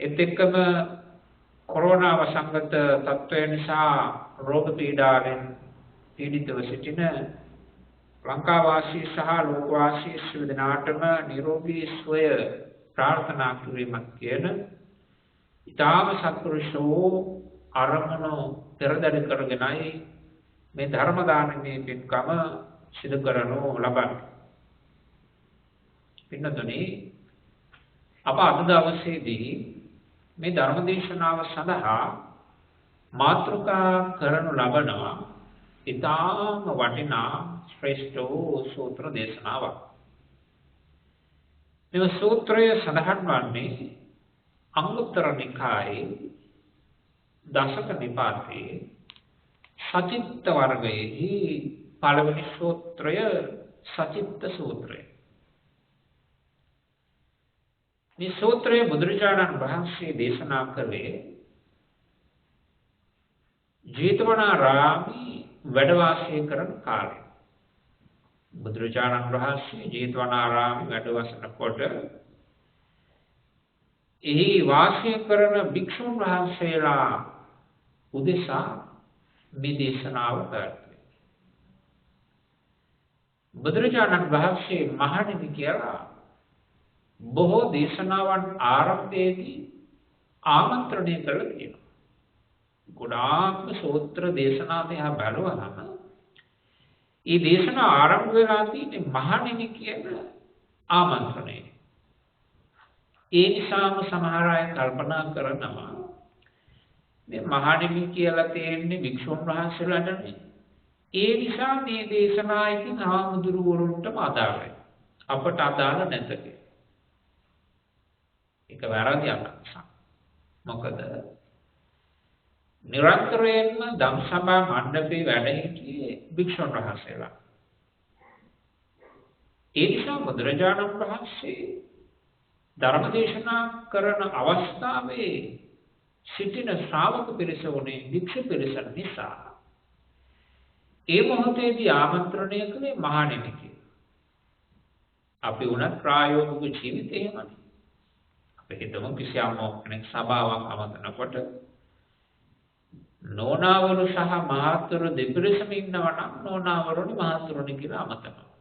ඒත් එක්කම කොරෝනා වසංගත තත්ත්වය නිසා රෝග පීඩාවෙන් පීඩිතව සිටින ලංකාවාසී සහ ලෝකවාසී සියලු දෙනාටම නිරෝගී සුවය ප්‍රාර්ථනා කිරීමක් කියන ඊටාම සත්පුරුෂෝ අරමුණු පෙරදරි කරගෙනයි මේ ධර්ම දානමේ පින්කම සිදු කරනු ලබන්නේ. පින්නතුනි, අප අද දවසේදී මේ ධර්ම දේශනාව සඳහා මාතෘකා කරනු ලබනවා ඊටාම වටිනා ශ්‍රේෂ්ඨ වූ සූත්‍ර දේශනාවක්. මේ සූත්‍රය සඳහන් වන්නේ අංගුත්තර නිකායේ දසක නිපාතේ සචිත්ත වර්ගයේහි පළවෙනි සූත්‍රය සචිත්ත සූත්‍රය. මේ සූත්‍රයේ බුදුරජාණන් වහන්සේ දේශනා කළේ ජේතවනාරාමේ වැඩ වාසය කරන කාලේ. බුදුරජාණන් වහන්සේ ජේතවනාරාමේ වැඩ වසනකොට එහි වාසය කරන භික්ෂුන් වහන්සේලා උදෙසා මේ දේශනාව කරන්නේ. බුදුරජාණන් වහන්සේ මහණෙනි කියලා බොහෝ දේශනාවන් ආරම්භයේදී ආමන්ත්‍රණය කළා කියනවා. ගොඩාක්ම සූත්‍ර දේශනා දිහා බලවහම මේ දේශනා ආරම්භ වෙලා තියෙන්නේ මහණෙනි කියන ආමන්ත්‍රණය. ඒ නිසාම සමහර අය කල්පනා කරනවා මේ මහණෙනි කියලා තියෙන්නේ වික්ෂුන් වහන්සේලාට නෙවෙයි. ඒ නිසා මේ දේශනා ඉතින් ආමුදුරුවරුන්ටම අදාළයි. අපට අදාළ නැත කියලා. ඒක වැරදියක් නිසා. මොකද නිරන්තරයෙන්ම ධම්සභා මණ්ඩපේ වැඩ සිටියේ භික්ෂුන් වහන්සේලා. ඒ නිසා බුදුරජාණන් වහන්සේ ධර්ම දේශනා කරන අවස්ථාවේ සිටින ශ්‍රාවක පිරිස වුණේ භික්ෂු පිරිස නිසා ඒ මොහොතේදී ආමන්ත්‍රණය කළේ මහණෙනි කියලා. අපි උනත් ප්‍රායෝගික ජීවිතේමනේ. අපි හිතමු කිසියම් කෙනෙක් සභාවක් අවතනකොට නෝනාවරු සහ මහත්වරු දෙපිරිසම ඉන්නවා නම් නෝනාවරුනි මහත්වරුනි කියලා අමතනවා.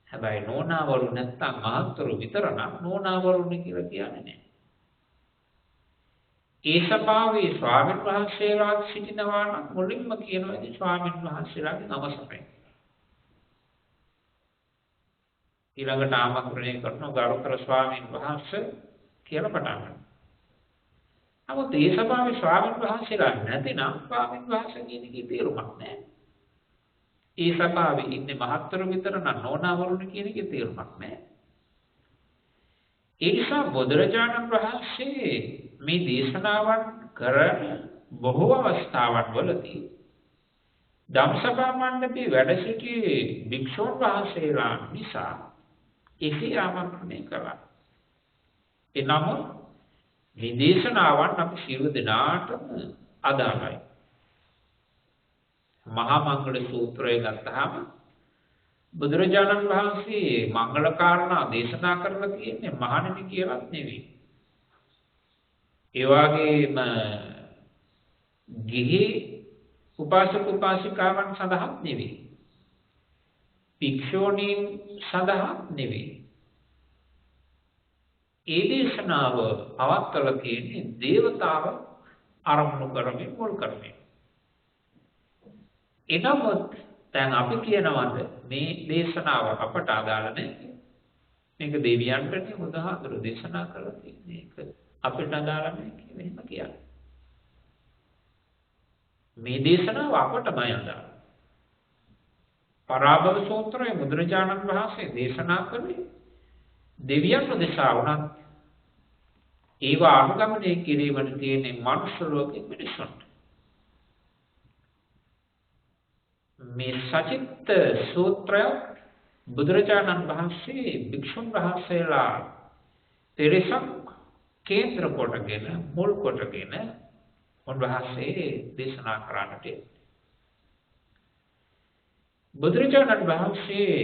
හැබැයි නෝනාවරු නැත්තම් මහත්වරු විතර නම් නෝනාවරුනි කියලා කියන්නේ නැහැ. ඒ සභාවේ ස්වාමීන් වහන්සේලා සිටිනවා නම් මුලින්ම කියනවා ඉතින් ස්වාමීන් වහන්සේලාගේ නම සපයන්න. ඊළඟට ආමන්ත්‍රණය කරන ගරුතර ස්වාමීන් වහන්සේ කියලා පටන් ගන්නවා. නමුත් ඒ සභාවේ ස්වාමීන් වහන්සේලා නැතිනම් ස්වාමීන් වහන්සේ කියන එකේ තේරුමක් නැහැ. ඒ සභාවේ ඉන්නේ මහත්වරු විතර නම් නෝනාවරුනි කියන එකේ තේරුමක් නැහැ. ඒ නිසා බුදුරජාණන් වහන්සේ මේ දේශනාවන් කරන බොහෝ අවස්ථාවන් වලදී ධම්සභා මණ්ඩපේ වැඩ සිටි භික්ෂුන් වහන්සේලා නිසා එසේ ආමන්ත්‍රණය කළා. එනම මේ දේශනාවන් අපි සියලු දෙනාටම අදාළයි. මහා මංගල සූත්‍රය ගත්තාම බුදුරජාණන් වහන්සේ මංගල කාරණා දේශනා කරලා තියෙන්නේ මහණෙනි කියලාත් නෙවෙයි. ඒ වගේම ගිහි උපාසක උපාසිකාවන් සඳහාත් නෙවෙයි. භික්ෂුණීන් සඳහාත් නෙවෙයි. ඒ දේශනාව පවත්වලා තියෙන්නේ දේවතාව අරමුණු කරමින් මුල් කරමින්. එනමුත් දැන් අපි කියනවාද මේ දේශනාව අපට අදාළ නැහැ. මේක දෙවියන්ටනේ උදාහරණ දේශනා කරලා තියෙන්නේ. ඒක අපිට අදාළ නැහැ කියලා එහෙම කියන්නේ. මේ දේශනාව අපටමයි අදාළ. පරාභව සූත්‍රයේ බුදුරජාණන් වහන්සේ දේශනා කළේ දෙවියන් උදෙසා වුණත් ඒවා අනුගමනය කිරීමට තියෙන මනුෂ්‍ය ලෝකෙ මිනිසුන්ට. මේ සචිත්ත සූත්‍රය බුදුරජාණන් වහන්සේ භික්ෂුන් වහන්සේලා පෙරසක් කේන්ද්‍ර කොටගෙන මුල් කොටගෙන උන්වහන්සේ දේශනා කරන්නට බුදුරජාණන් වහන්සේ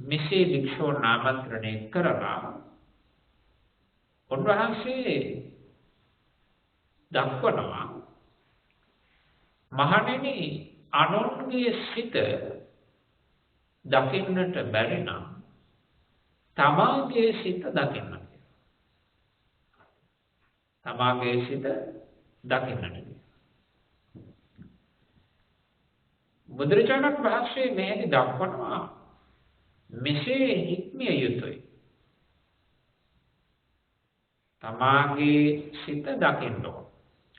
මෙසේ භික්ෂූන් ආමන්ත්‍රණය කරලා උන්වහන්සේ දක්වනවා මහණෙනි අනුන්ගේ සිත දකින්නට බැරි නම් තමාගේ සිත දකින්න. තමාගේ සිත දකින්නට. බුදුරජාණන් වහන්සේ මෙහි දක්වනවා මෙසේ හික්මිය යුතුයි. තමාගේ සිත දකින්න ඕන.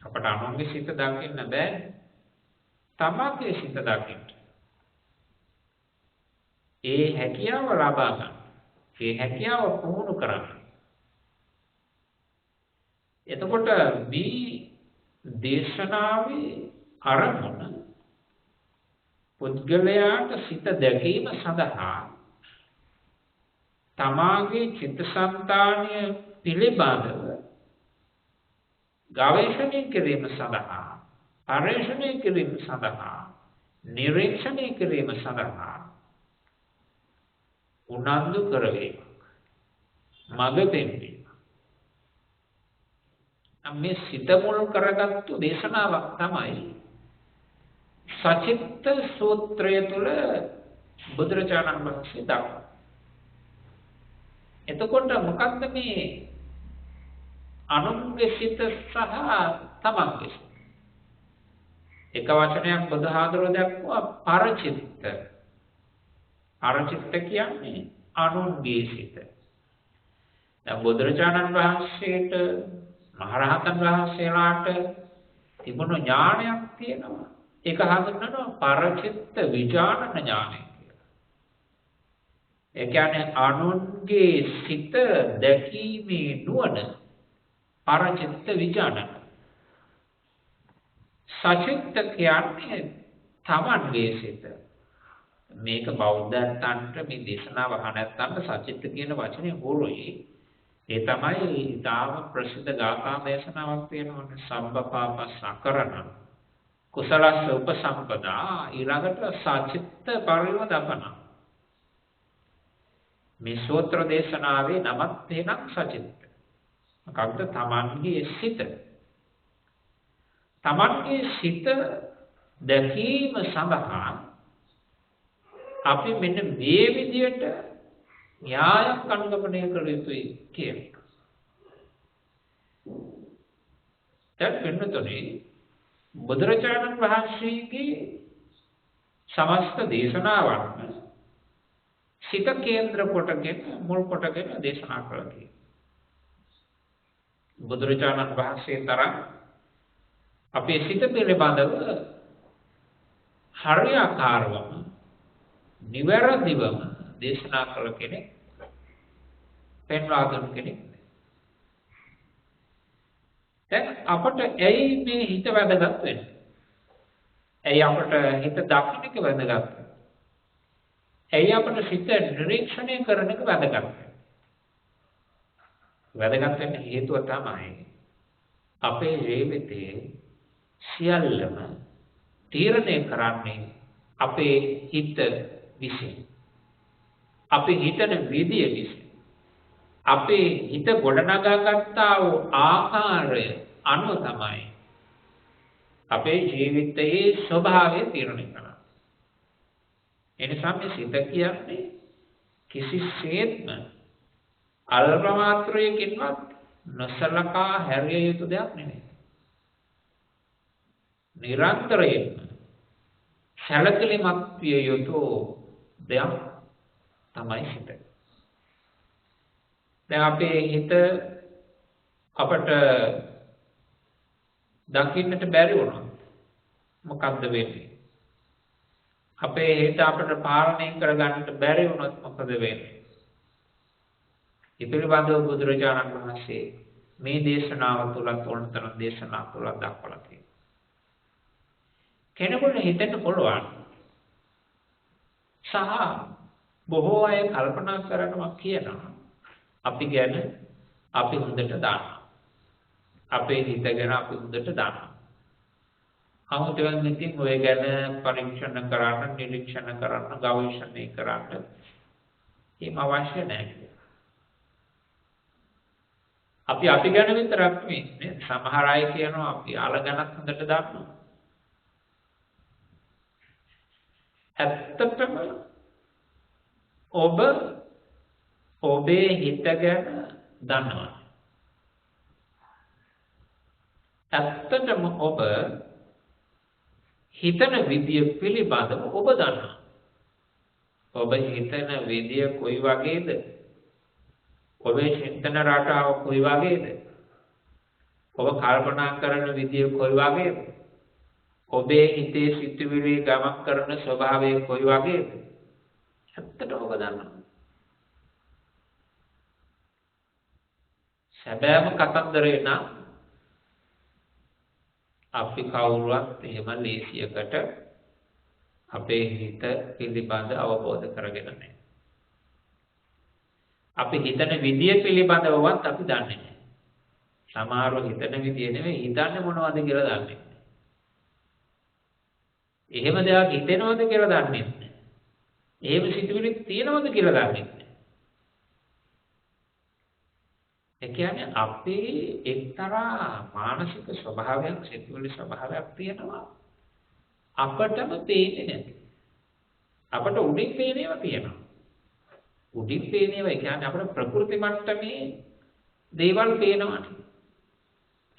අපට අනුන්ගේ සිත දකින්න බෑ. තමාගේ සිත දකින්න. ඒ හැකියාව ලබා ගන්න. ඒ හැකියාව පුහුණු කරගන්න. එතකොට මේ දේශනාවේ අරමුණ පුද්ගලයාට සිත දැකීම සඳහා තමාගේ චිත්තසංතානය පිළිබඳව ගවේෂණය කිරීම සඳහා පරිශ්‍රණය කිරීම සඳහා නිරීක්ෂණය කිරීම සඳහා උනන්දු කරවීම මඟ පෙන්වීම මේ සිත මුල් කරගත්තු දේශනාවක් තමයි සචිත්ත සූත්‍රය තුළ බුදුරජාණන් වහන්සේ දක්වනවා. එතකොට මොකක්ද මේ අනුන්ගේ සිත සහ තමන්ගේ සිත? එක වචනයක් බුදුහාඳුරෝ දක්වුවා පරචිත්ත. පරචිත්ත කියන්නේ අනුන්ගේ සිත. දැන් බුදුරජාණන් වහන්සේට මහරහතන් වහන්සේලාට තිබුණු ඥානයක් තියෙනවා. ඒක හඳුන්වනවා පරචිත්ත විඥාන ඥානය කියලා. ඒ කියන්නේ අනුන්ගේ සිත දැකීමේ නුවණ පරචිත්ත විඥාන. සචිත්ත කියන්නේ තමන්ගේ සිත. මේක බෞද්ධයන්ට මේ දේශනාව අහනත්තන්ට සචිත්ත කියන වචනේ හොරුයි. ඒ තමයි ඊටාම ප්‍රසිද්ධ ගාථා දේශනාවක් තියෙනවානේ සම්බපාපසකරණ කුසලස්ස උපසම්පදා ඊළඟට සචිත්ත පරිවදපන. මේ සූත්‍ර දේශනාවේ නමක් තේනම් සචිත්ත. මොකක්ද? තමන්ගේ සිත. තමන්ගේ සිත දැකීම සඳහා අපි මෙන්න මේ විදියට න්‍යායක් අනුගමනය කළ යුතුයි කියන එක. දැන් වෙනතොනේ බුදුරජාණන් වහන්සේගේ සමස්ත දේශනාවන් සිත කේන්ද්‍ර කොටගෙන මුල් කොටගෙන දේශනා කළා කියලා. බුදුරජාණන් වහන්සේ තරම් අපේ සිත පිළිබඳව හරියාකාරවම නිවැරදිවම දේශනා කළ කෙනෙක් පෙන්වා දුන් කෙනෙක්. දැන් අපට ඇයි මේ හිත වැදගත් වෙන්නේ? ඇයි අපට හිත දකින්න එක වැදගත් වෙන්නේ? ඇයි අපට සිත නිරීක්ෂණය කරන එක වැදගත් වෙන්නේ? වැදගත් වෙන්න හේතුව තමයි අපේ ජීවිතයේ සියල්ලම තීරණය කරන්නේ අපේ හිත විසින්. අපේ හිතන විදිය විසින්. අපේ හිත ගොඩනගා ගන්නා වූ ආකාරය අනුව තමයි අපේ ජීවිතයේ ස්වභාවය තීරණය කරන්නේ. එනිසා මේ සිත කියන්නේ කිසිසේත්ම අල්ප මාත්‍රයකින්වත් නොසලකා හැරිය යුතු දෙයක් නෙමෙයි. නිරන්තරයෙන්ම සැලකිලිමත් විය යුතු දෙයක් තමයි සිත. දැන් අපේ හිත අපට දකින්නට බැරි වුණා. මොකද්ද වෙන්නේ? අපේ හිත අපට පාලනය කරගන්නට බැරි වුණොත් මොකද වෙන්නේ? ඉතිරිවන්දව බුදුරජාණන් වහන්සේ මේ දේශනාව තුලත් උන්තරන් දේශනා තුල දක්වලා තියෙනවා. කෙනෙකුට හිතෙන්න පුළුවන් සහ බොහෝ අය කල්පනා කරනවා කියනවා අපි ගැන අපි හොඳට දානවා. අපේ හිත ගැන අපි හොඳට දානවා. 아무තෙන් ඉතින් ඔය ගැන පරීක්ෂණ කරන්න, නිරීක්ෂණ කරන්න, ගවේෂණය කරන්න එහෙම අවශ්‍ය නැහැ. අපි ගැන විතරක් නෙමෙයි සමහර අය කියනවා අපි අලගණක් හොඳට දන්නවා. ඇත්තටම ඔබ ඔබේ හිත ගැන දන්නවා. ඇත්තටම ඔබ හිතන විදිය පිළිබඳව ඔබ දන්නවා. ඔබ හිතන විදිය කොයි වගේද? ඔබේ චින්තන රටාව කොයි වගේද? ඔබ කල්පනා කරන විදිය කොයි වගේද? ඔබේ හිතේ සිතුවිලි ගමන් කරන ස්වභාවය කොයි වගේද? ඇත්තට ඔබ දන්නවා. සැබෑම කතන්දරේ නම් අපි කවුරුවත් එහෙම ලේසියකට අපේ හිත පිළිබඳ අවබෝධ කරගෙන නැහැ. අපි හිතන විදිය පිළිබඳවවත් අපි දන්නේ නැහැ. සමහරව හිතන විදිය නෙවෙයි හිතන්නේ මොනවද කියලා දන්නේ නැහැ. එහෙම දෙයක් හිතෙනවද කියලා දන්නේ නැහැ. එහෙම සිතුවිලි තියෙනවද කියලා දන්නේ නැහැ. ඒ කියන්නේ අපේ එක්තරා මානසික ස්වභාවයක් සිතුවිලි ස්වභාවයක් තියෙනවා. අපටම පේන්නේ නැහැ. අපට උඩින් පේනේවා තියෙනවා. උඩින් පේනේවා කියන්නේ අපේ ප්‍රകൃති මට්ටමේ දේවල් පේනවානේ.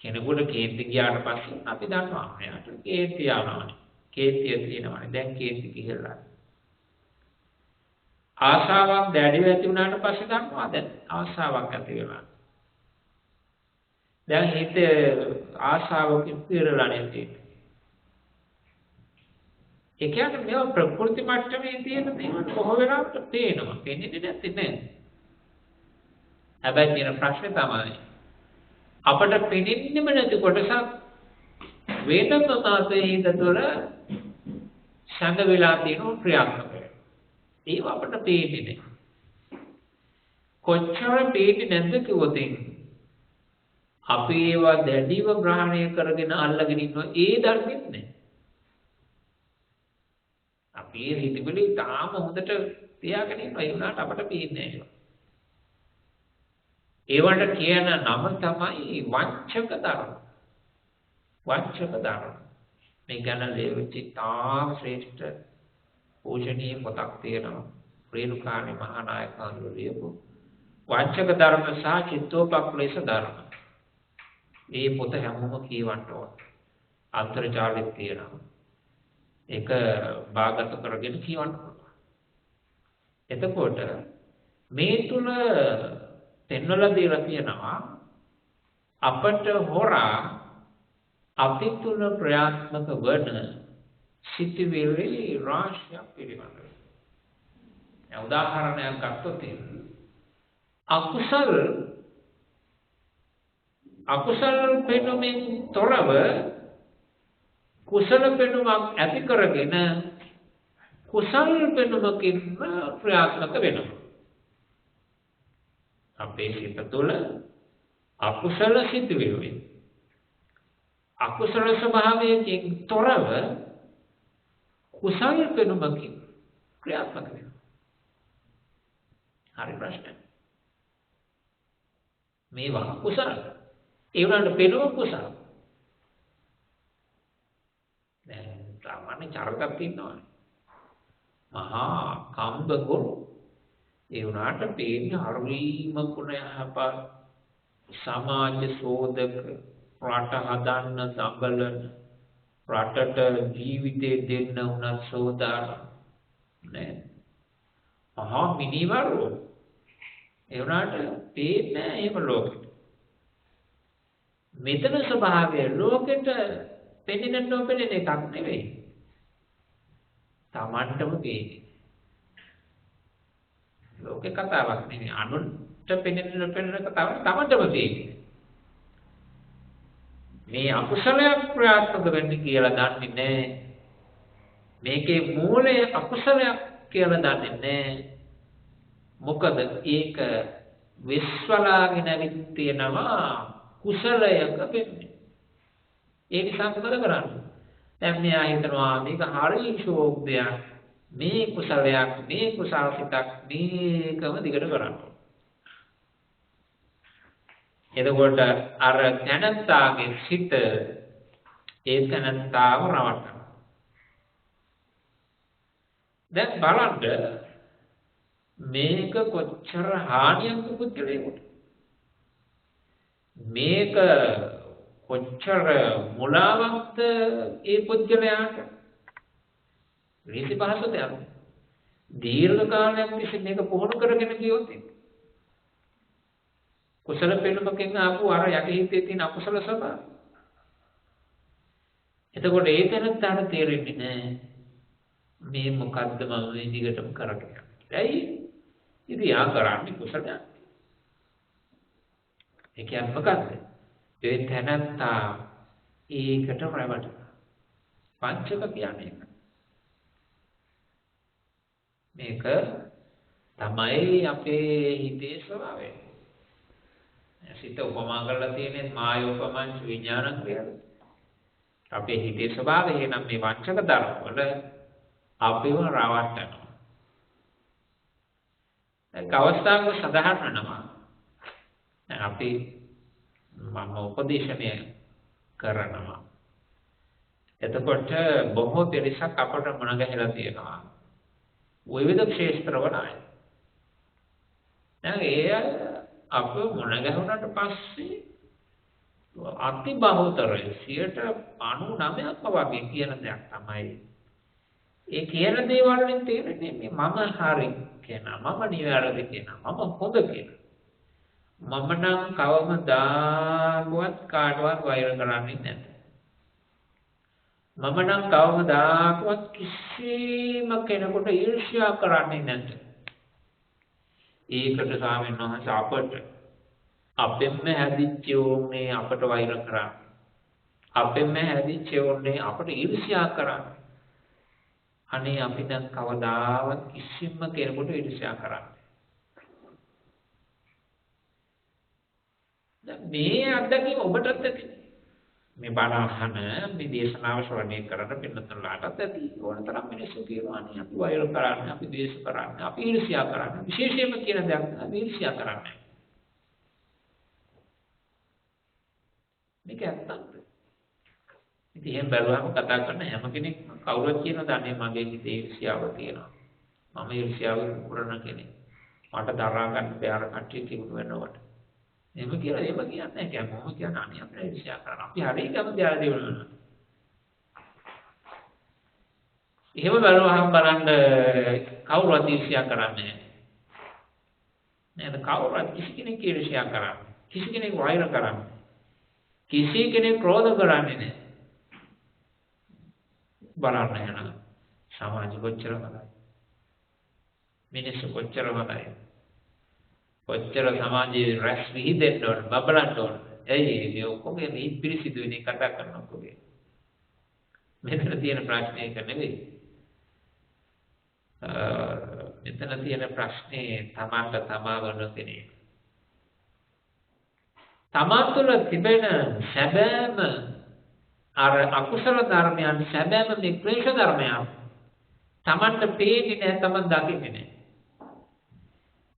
කෙනෙකුට කේන්ති ගියාට පස්සේ අපි දන්නවා එයාට කේන්ති යනවානේ. කේන්තිය තියෙනවානේ. දැන් කේන්ති කියලා. ආශාවක් දැඩිව ඇති වුණාට පස්සේ දන්නවා දැන් ආශාවක් ඇති වෙනවා. දැන් හිත ආශාවකින් පිරලා නැති. ඒ කියන්නේ මේවා ප්‍රകൃති මට්ටමේ තියෙන දේවල් කොහොම වෙලාවට පේනවා. පේන්නේ නැති නෑ. හැබැයි තියෙන ප්‍රශ්නේ තමයි අපට පේන්නේම නැති කොටසක් වේදනාවේ හිත තුළ සංග වෙලා තියෙන ක්‍රියාත්මක. ඒව අපට පේන්නේ නෑ. කොච්චර පේන්නේ නැද්ද කිව්වොත් අපි ඒවා දැඩිව ග්‍රහණය කරගෙන අල්ලගෙන ඉන්නවා ඒ දන්නේ නැහැ. අපි ඒ හිතවිලි තාම හොඳට තියාගෙන ඉන්නවා ඒ උනාට අපට පේන්නේ නැහැ. ඒවට කියන නම තමයි වංචක ධර්ම. වංචක ධර්ම. මේ ගැන ලියවිච්ච තාම ශ්‍රේෂ්ඨ පූජනීය පොතක් තියෙනවා. රේණුකාණී මහානායකවරු ලියපු වංචක ධර්ම සහ චිත්තෝපක්ලේශ ධර්ම. මේ පොත හැමෝම කියවන්න ඕන. අන්තර්ජාලෙත් තියෙනවා. ඒක භාගත කරගෙන කියවන්න පුළුවන්. එතකොට මේ තුල පෙන්වලා දීලා තියෙනවා අපට හොරා අපි තුල ප්‍රයාත්මක වන සිතිවිලි රාශියක් පිළිබඳව. උදාහරණයක් ගත්තොත් අකුසල පෙනුමින් තොරව කුසල පෙනුමක් ඇති කරගෙන කුසල පෙනුමකින් ක්‍රියාත්මක වෙනවා. අපේ සිත තුළ අකුසල සිතුවිලි අකුසල ස්වභාවයෙන් තොරව කුසල පෙනුමකින් ක්‍රියාත්මක වෙනවා. හරි ප්‍රශ්න. මේවා කුසල ඒ වුණාට පෙනුම කුසල. දැන් සාමාන්‍ය චරිතයක් තියෙනවානේ. මහා කම්බගොළු. ඒ වුණාට පේන්නේ හරිම කුණයහපත් සමාජ සෝදක රට හදන්න දඟලන රටට ජීවිතේ දෙන්න උනත් සෝදාන නේ. මහා මිනිවරු. ඒ වුණාට පේන්නේ එහෙම ලෝකෙට. මෙතන ස්වභාවය ලෝකෙට පෙනෙන නොපෙනෙන එකක් නෙවෙයි. තමන්ටම පේන්නේ. ලෝකේ කතාවක් නෙවෙයි. අනුන්ට පෙනෙන නොපෙනෙන කතාවක් තමන්ටම පේන්නේ. මේ අකුසලයක් ක්‍රියාත්මක වෙන්නේ කියලා දන්නේ නැහැ. මේකේ මූලය අකුසලයක් කියලා දන්නේ නැහැ. මොකද ඒක විශ්වලාගෙන ඇවිත් තියෙනවා කුසලයක වෙන්නේ. ඒ නිසා මොකද කරන්නේ? දැන් මෙයා හිතනවා මේක හරි ශෝක්දයක්. මේ කුසලයක්, මේ කුසල්සිතක් මේකම දිගට කරන්න. එතකොට අර තැනත්තාගේ සිත ඒ තැනත්තාව රවට්ටනවා. දැන් බලන්න මේක කොච්චර හානියක්ද පුද්ගලයාට. මේක කොච්චර මුලාවක්ද ඒ පුද්ගලයාට. රීති පහසු දෙයක්. දීර්ඝ කාලයක් තිස්සේ මේක පුහුණු කරගෙන ගියොත් කුසල පෙනුමකින් ආපු අර යටිහිතේ තියෙන අකුසල ස්වභාවය. එතකොට ඒ තැනට තේරෙන්නේ නැහැ මේ මොකද්ද මම මේ දිගටම කරගෙන යන්නේ. ඇයි? ඉතින් යා කරන්නේ කුසලයක්. ඒ කියන්නේ මොකද්ද? ඒ තැනත්තා ඒකට රැවටෙනවා. පංචක කියන්නේ ඒක. මේක තමයි අපේ හිතේ ස්වභාවය. සිත උපමා කරලා තියෙන්නේ මායෝපමංච විඥානං කියලා. අපේ හිතේ ස්වභාවය නම් මේ වංචක ධර්ම වල අපිව රවට්ටනවා. ඒක අවස්ථාවක සඳහන් වෙනවා. අපි මම උපදේශනය කරනවා. එතකොට බොහෝ පිරිසක් අපට මුණ ගැහිලා තියෙනවා. විවිධ ක්ෂේත්‍රවල අය. දැන් ඒ අප මුණ ගැහුණාට පස්සේ අති බහුතරය 99%ක්ම වගේ කියන දෙයක් තමයි. ඒ කියන දේවල් වලින් තේරෙන්නේ මේ මම හරි කෙනා, මම නිවැරදි කෙනා, මම හොඳ කෙනා. මම නම් කවමදාවත් කාටවත් වෛර කරන්නේ නැහැ. මම නම් කවමදාවත් කිසිම කෙනෙකුට ඊර්ෂ්‍යා කරන්නේ නැහැ. ඒකට ස්වාමීන් වහන්සේ අපට අපෙන්ම හැදිච්ච ඕනේ අපට වෛර කරන්නේ. අපෙන්ම හැදිච්ච ඕනේ අපට ඊර්ෂ්‍යා කරන්නේ. අනේ අපි දැන් කවදාවත් කිසිම කෙනෙකුට ඊර්ෂ්‍යා කරන්නේ. දැන් මේ අත්දැකීම ඔබටත් ඇති. මේ බණ අහන මේ දේශනාව ශ්‍රවණය කරන පින්නතුන්ලාටත් ඇති. ඕනතරම් මිනිස්සු කියනවා අනේ අපි වෛර කරන්නේ, අපි ද්වේෂ කරන්නේ, අපි ඊර්ෂ්‍යා කරන්නේ. විශේෂයෙන්ම කියන දෙයක් තමයි ඊර්ෂ්‍යා කරන්නේ. මේක ඇත්තද? ඉතින් එහෙම බැලුවම කතා කරන හැම කෙනෙක් කවුරුත් කියනවා අනේ මගේ හිතේ ඊර්ෂ්‍යාව තියෙනවා. මම ඊර්ෂ්‍යාව කරන කෙනෙක්. මට දරා ගන්න බැහැ අර කට්ටිය කිව්ව වෙනවට. එහෙම කියලා එහෙම කියන්නේ නැහැ. කියන්නේ කියන්නේ අනේ අපේ ඊර්ෂ්‍යා කරන. අපි හරිය කැමති ආදී වෙනවා. එහෙම බලවහම බලන්න කවුරුත් ඊර්ෂ්‍යා කරන්නේ නැහැ. නේද? කවුරුත් කිසි කෙනෙක් ඊර්ෂ්‍යා කරන්නේ. කිසි කෙනෙක් වෛර කරන්නේ. කිසි කෙනෙක් ක්‍රෝධ කරන්නේ නැහැ. බලන්න යනවා. සමාජ කොච්චර හොඳයි. මිනිස්සු කොච්චර හොඳයි. කොච්චර සමාජයේ රැස් විහිදෙන්න ඕන බබලන්න ඕන. එයි මේ ඔක්කොම මේ පිළිසිදු වෙන කතා කරනකොට මෙතන තියෙන ප්‍රශ්නේ ඒක නෙවෙයි. මෙතන තියෙන ප්‍රශ්නේ තමන්ට තමාව නොතේනේ. තමන් තුළ තිබෙන සැබෑම අර අකුසල ධර්මයන් සැබෑම මේ ක්ලේශ ධර්මයන් තමන්ට පේන්නේ නැහැ, තමන් දකින්නේ නැහැ.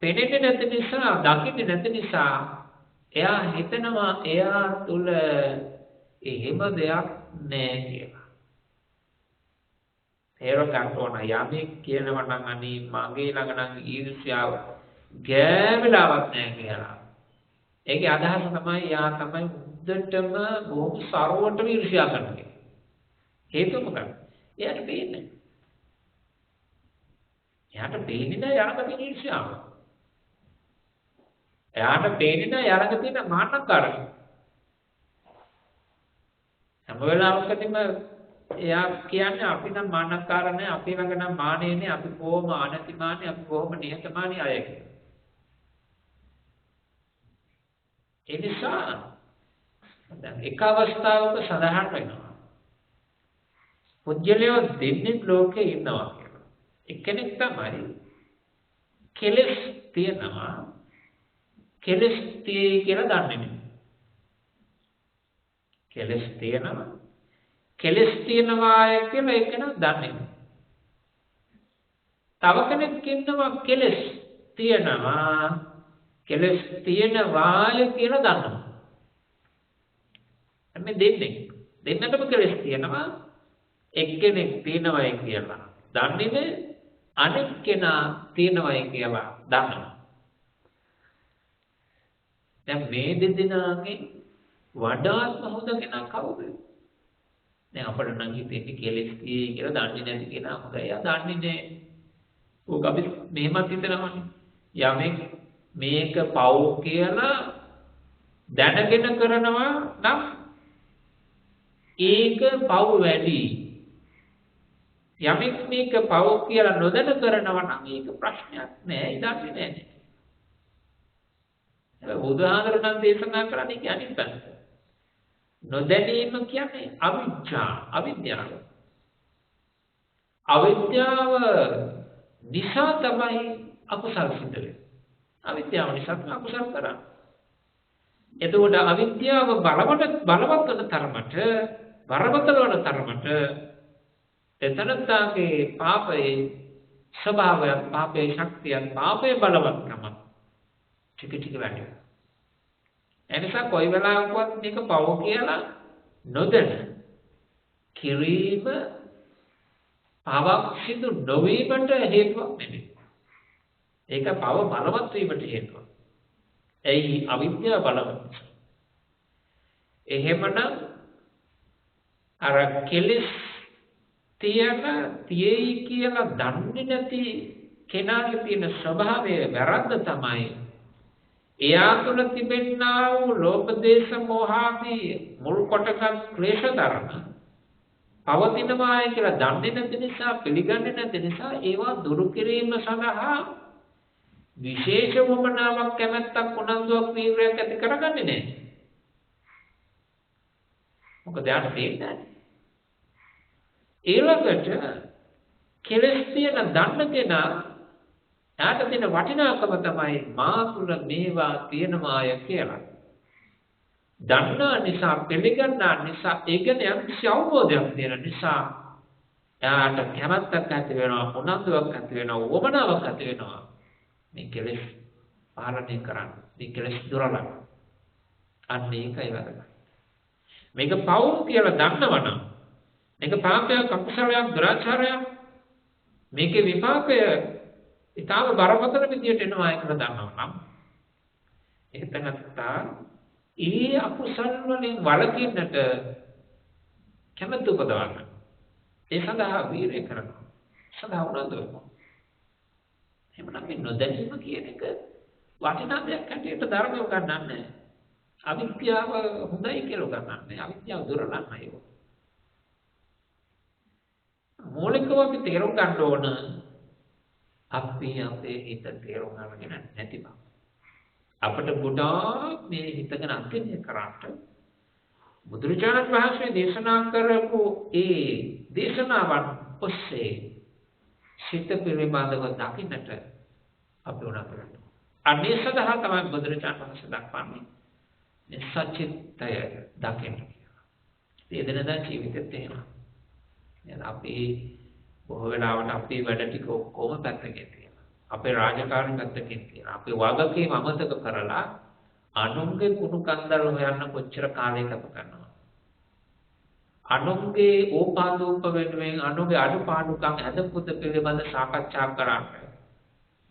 පේන්නේ නැති නිසා, දකින්නේ නැති නිසා එයා හිතනවා එයා තුළ එහෙම දෙයක් නැහැ කියලා. තේරුම් ගන්න ඕන යමෙක් කියනවා නම් අනේ මගේ ළඟ නම් ඊර්ෂ්‍යාව ගෑවිලාවක් නැහැ කියලා. ඒකේ අදහස තමයි යා තමයි උද්දටම බොහොම සරවටම ඊර්ෂ්‍යා කරන්නේ. හේතුව මොකක්ද? එයාට පේන්නේ. එයාට පේන්නේ නැහැ යාළඟ ඊර්ෂ්‍යාව. එයාට පේන්නේ නැහැ යාළඟ තියෙන මාන්නකාරකම. හැම වෙලාවකදීම එයා කියන්නේ අපි නම් මාන්නකාර නැහැ, අපි ළඟ නම් මානෙ නැහැ, අපි කොහොම අනතිමානී, අපි කොහොම නිහතමානී අය කියලා. ඒ නිසා දැන් එක අවස්ථාවක සඳහන් වෙනවා පුජ්‍යලයෝ දෙන්නේ ලෝකේ ඉන්නවා කියලා. එක්කෙනෙක් තමයි කෙලස් තියනවා, කෙලස් තියේ කියලා දන්නේ නැහැ. කෙලස් තියනවා, කෙලස් තියනවා කියලා ඒක නෝ දන්නේ නැහැ. තව කෙනෙක් ඉන්නවා කෙලස් තියනවා, කෙලස් තියනවාය කියලා දන්නවා. මේ දෙන්නටම කෙලෙස් තියෙනවා. එක්කෙනෙක් තියෙනවයි කියලා දන්නේ නැහැ. අනෙක් කෙනා තියෙනවයි කියලා දන්නවා. දැන් මේ දෙදෙනාගේ වඩාත්ම හොඳ කෙනා කවුද? දැන් අපිට නම් හිතෙන්නේ කෙලෙස් තියෙයි කියලා දන්නේ නැති කෙනා හොඳයි. එයා දන්නේ නැහැ. ඕක අපි මෙහෙමත් හිතනවානේ. යමෙක් මේක පව් කියලා දැනගෙන කරනවා නම් ඒක පව් වැඩි. යමෙක් මේක පව් කියලා නොදැන කරනවා නම් ඒක ප්‍රශ්නයක් නෑ. ඒ දන්නේ නැහැ. ඒක බුදුහාඳුනන දේශනා කරන්නේ කියන්නේ අනිත් නොදැනීම කියන්නේ අවිද්‍යාව. අවිද්‍යාව නිසා තමයි අකුසල් සිද්ධ වෙන්නේ. අවිද්‍යාව නිසා තමයි අකුසල් කරන්නේ. එතකොට අවිද්‍යාව බලවත් වන තරමට බරපතල වන තරමට එතනත්තාගේ පාපයේ ස්වභාවය, පාපයේ ශක්තිය, පාපයේ බලවත්කම ටික වැඩි වෙනවා. එනිසා කොයි වෙලාවකවත් මේක පව කියලා නොදැන කිරීම පවක් සිදු නොවීමට හේතුවක් නෙමෙයි. ඒක පව බලවත් වීමට හේතුවක්. එයි අවිද්‍යාව බලවත්. එහෙමනම් අර කෙලෙස් තියෙයි කියලා දන්නේ නැති කෙනාගේ තියෙන ස්වභාවය වැරද්ද තමයි එයා තුළ තිබෙනා වූ ලෝභ දේශ මොහ ආදී මුල් කොටගත් ක්ලේශ ධර්ම පවතිනවායි කියලා දන්නේ නැති නිසා පිළිගන්නේ නැති නිසා ඒවා දුරු කිරීම සඳහා විශේෂ වමනාවක් කැමැත්තක් උනන්දුවක් වීර්යයක් ඇති කරගන්නේ නැහැ. මොකද යාට තේරෙන්නේ ඊළඟට කෙලස් තියෙන දන්න කෙනා යාට තියෙන වටිනාකම තමයි මා තුළ මේවා තියෙනවාය කියලා. දන්නා නිසා පිළිගන්නා නිසා ඒකෙන් යම්කිසි අවබෝධයක් තියෙන නිසා යාට කැමැත්තක් ඇති වෙනවා, උනන්දුවක් ඇති වෙනවා, වමනාවක් ඇති වෙනවා. මේ කෙලෙස් පාලනය කරන්න, මේ කෙලෙස් දුරලන්න. අන්න ඒකයි වැදගත්. මේක පව් කියලා දන්නවනම් මේක පාපයක්, අකුසලයක්, දුරාචාරයක්, මේකේ විපාකය ඊටම බරපතල විදියට එනවා කියලා දන්නවනම් එතනත්තා ඒ අකුසල් වලින් වළකින්නට කැමැත්ත උපදවන්න. ඒ සඳහා වීර්ය කරනවා. සඳහා උනන්දු වෙනවා. එහෙමනම් මේ නොදැනීම කියන එක වටිනා දෙයක් හැටියට ධර්මය උගන්වන්නේ. අවිද්‍යාව හොඳයි කියලා උගන්වන්නේ. අවිද්‍යාව දුරලන්න ඒක. මූලිකව අපි තේරුම් ගන්න ඕන අපි අපේ හිත තේරුම් ගන්න නැති බව. අපිට ගොඩාක් මේ හිතගෙන අත්‍යන්ත කරාට බුදුරජාණන් වහන්සේ දේශනා කරපු ඒ දේශනාවන් ඔස්සේ සිත පිළිබඳව දකින්නට අපි උනන්දු වෙනවා. අනේ සදා තමයි බුදුරජාණන් වහන්සේ දක්වන්නේ මේ සත්‍යය දකින්න කියලා. ඒ දිනදා ජීවිතෙත් එහෙම. දැන් අපි බොහෝ වෙලාවට අපේ වැඩ ටික ඔක්කොම පැත්තකින් තියලා අපේ රාජකාරී පැත්තකින් තියලා අපේ වගකීම් අමතක කරලා අනුන්ගේ කුණු කන්දල් හොයන්න කොච්චර කාලයක් ගත කරනවා. අනුන්ගේ ඕපාදූප වෙනුවෙන් අනුන්ගේ අඩුපාඩුකම් අදපොත පිළිබඳ සාකච්ඡා කරන්නේ.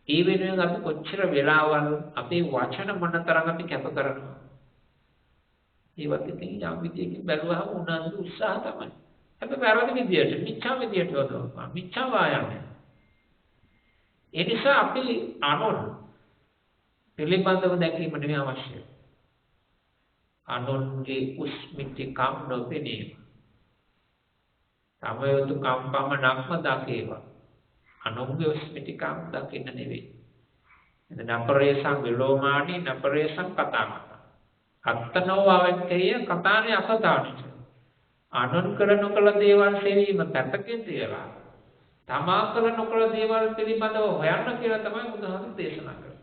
ඒ වෙනුවෙන් අපි කොච්චර වෙලාවල් අපේ වචන මොනතරම් අපි කැප කරනවා. ඒවත් ඉතින් යම් විදියකින් බැලුවහම උනන්දු උත්සාහ තමයි. අපි වැරදි විදියට මිච්ඡා විදියට යොදවනවා. මිච්ඡා වායය. ඒ නිසා අපි අනුන් පිළිබඳව දැකීම නෙමෙයි අවශ්‍ය. අනුන්ගේ උස්මිතිකම් නොපෙනීම. තමයුතු කම්පමණක්ම දකේවා. අනුන්ගේ උස්මිතිකම් දකින්න නෙවෙයි. එතන නපරේසං විලෝමානි නපරේසං කතාමත. අත්තනෝ අවකේය කතානේ අකතානිච. අනුන් කළ නොකළ දේවල් සෙවීම පැත්තකින් තියලා තමා කළ නොකළ දේවල් පිළිබඳව හොයන්න කියලා තමයි බුදුහාමුදුරු දේශනා කරන්නේ.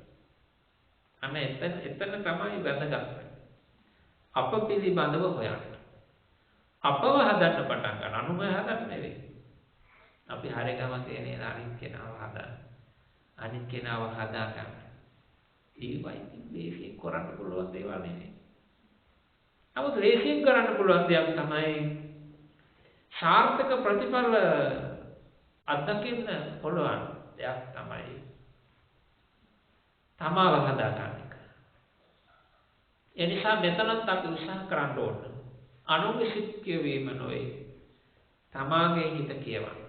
අනේ එතන තමයි වැදගත්. අප පිළිබඳව හොයන්න. අපව හදන්න පටන් ගන්න. අනුමය හදන්න නෙවෙයි. අපි හරි ගම තියෙන අනිත් කෙනාව හදන්න. අනිත් කෙනාව හදා ගන්න. ඒවයි මේකේ කරන්න පුළුවන් දේවල් නෙවෙයි. නමුත් ලේසියෙන් කරන්න පුළුවන් දෙයක් තමයි සාර්ථක ප්‍රතිඵල අත්දකින්න පුළුවන් දෙයක් තමයි තමාව හදාගන්න එක. ඒ නිසා මෙතනත් අපි උත්සාහ කරන්න ඕන. අනුන්ගේ සිත් කියවීම නොවේ. තමාගේ හිත කියවන්න.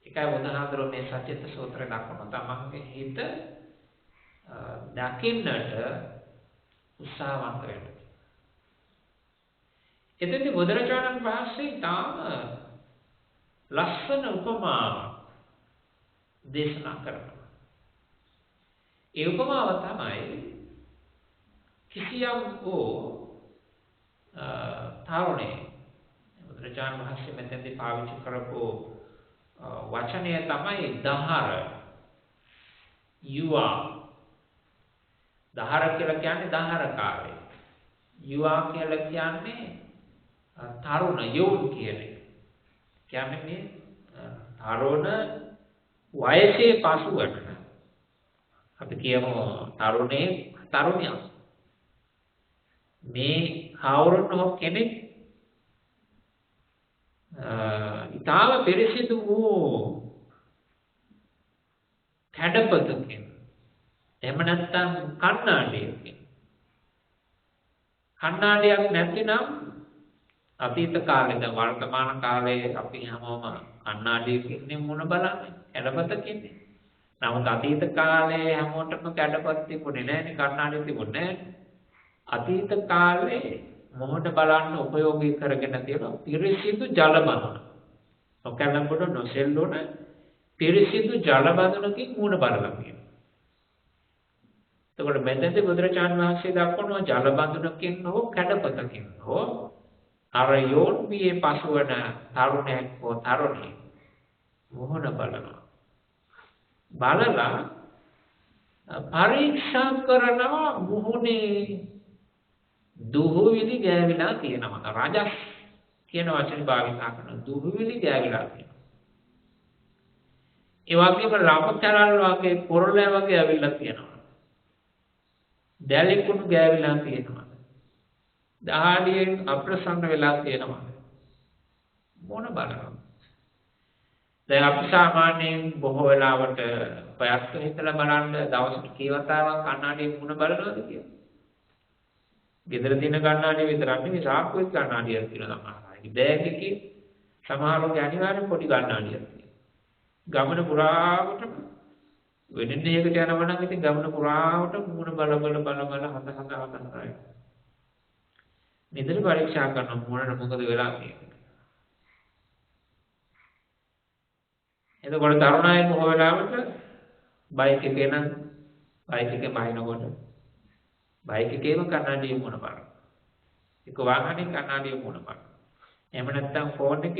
ඒකයි බුදුහාමුදුරුවෝ මේ සත්‍යත සූත්‍රය දක්වන තමන්ගේ හිත දකින්නට උත්සාහවන්ත වෙන්න. එතෙන්දී බුදුරජාණන් වහන්සේ තාම ලස්සන උපමාවක් දේශනා කරනවා. ඒ උපමාව තමයි කිසියම් වූ තරුණේ බුදුරජාණන් වහන්සේ මෙතෙන්දී පාවිච්චි කරපු වචනය තමයි දහර. යුවා. දහර කියලා කියන්නේ දහරකාරය. යුවා කියලා කියන්නේ තරුණ යෝන් කියන එක. කියන්නේ මේ තරුණ වයසේ පසුවට අපි කියමු තරුණියක්. මේ කවුරුන් කෙනෙක් ඊටාව පිරිසිදු වූ කැඩපතකින් එහෙම නැත්නම් කණ්ණාඩියකින් කණ්ණාඩියක් නැතිනම් අතීත කාලේද වර්තමාන කාලේ අපි හැමෝම කණ්ණාඩියකින් මුණ බලන්නේ කැඩපතකින්. නමුත් අතීත කාලේ හැමෝටම කැඩපත තිබුණේ නැහැනේ කණ්ණාඩිය තිබුණේ නැහැ. අතීත කාලේ මොහොත බලන්න උපයෝගී කරගෙන තියෙන පිරිසිදු ජල බඳුන. ඔකලඹුඩ නොසෙල්ලුන පිරිසිදු ජල බඳුනකින් මුණ බලලා තියෙනවා. එතකොට මෙතෙන්දී බුදුරජාණන් වහන්සේ දක්වනවා ජල බඳුනකින් හෝ කැඩපතකින් හෝ අර යෝන් වියේ පසුවන තරුණයෙක් හෝ තරුණිය මොහොන බලනවා. බලලා පරීක්ෂා කරනවා මුහුණේ දුහුවිලි ගෑවිලා තියෙනවා. රජස් කියන වචනේ භාවිතා කරන දුහුවිලි ගෑවිලා තියෙනවා. ඒ වගේම රාමකරල් වගේ පොරලෑ වගේ ඇවිල්ලා තියෙනවා. දැලිකුණු ගෑවිලා තියෙනවා. දහඩියෙන් අප්‍රසන්න වෙලා තියෙනවා. මොන බලනවා. දැන් අපි සාමාන්‍යයෙන් බොහෝ වෙලාවට ප්‍රයත්න හිතලා බලන්න දවසට කීවතාවක් කණ්ණාඩියෙන් මුණ බලනවද කියලා. ගෙදර තියෙන කණ්ණාඩිය විතරක් නෙවෙයි සාක්කුවේ කණ්ණාඩියක් තියෙනවා තමයි. බෑග් එකේ සමහරවගේ අනිවාර්යෙන් පොඩි කණ්ණාඩියක් තියෙනවා. ගමන පුරාවටම වෙනින්නේ එකට යනවා නම් ඉතින් ගමන පුරාවට මුණ බල හඳ නිතර පරීක්ෂා කරන මොනට මොකද වෙලා තියෙන්නේ. එතකොට තරුණයෙක් බොහෝ වෙලාවට බයික් එකේ බහිනකොට බයික් එකේම කන්නඩිය මුණ බලන. එක වාහනේ කන්නඩිය මුණ බලන. එහෙම නැත්නම් ෆෝන් එක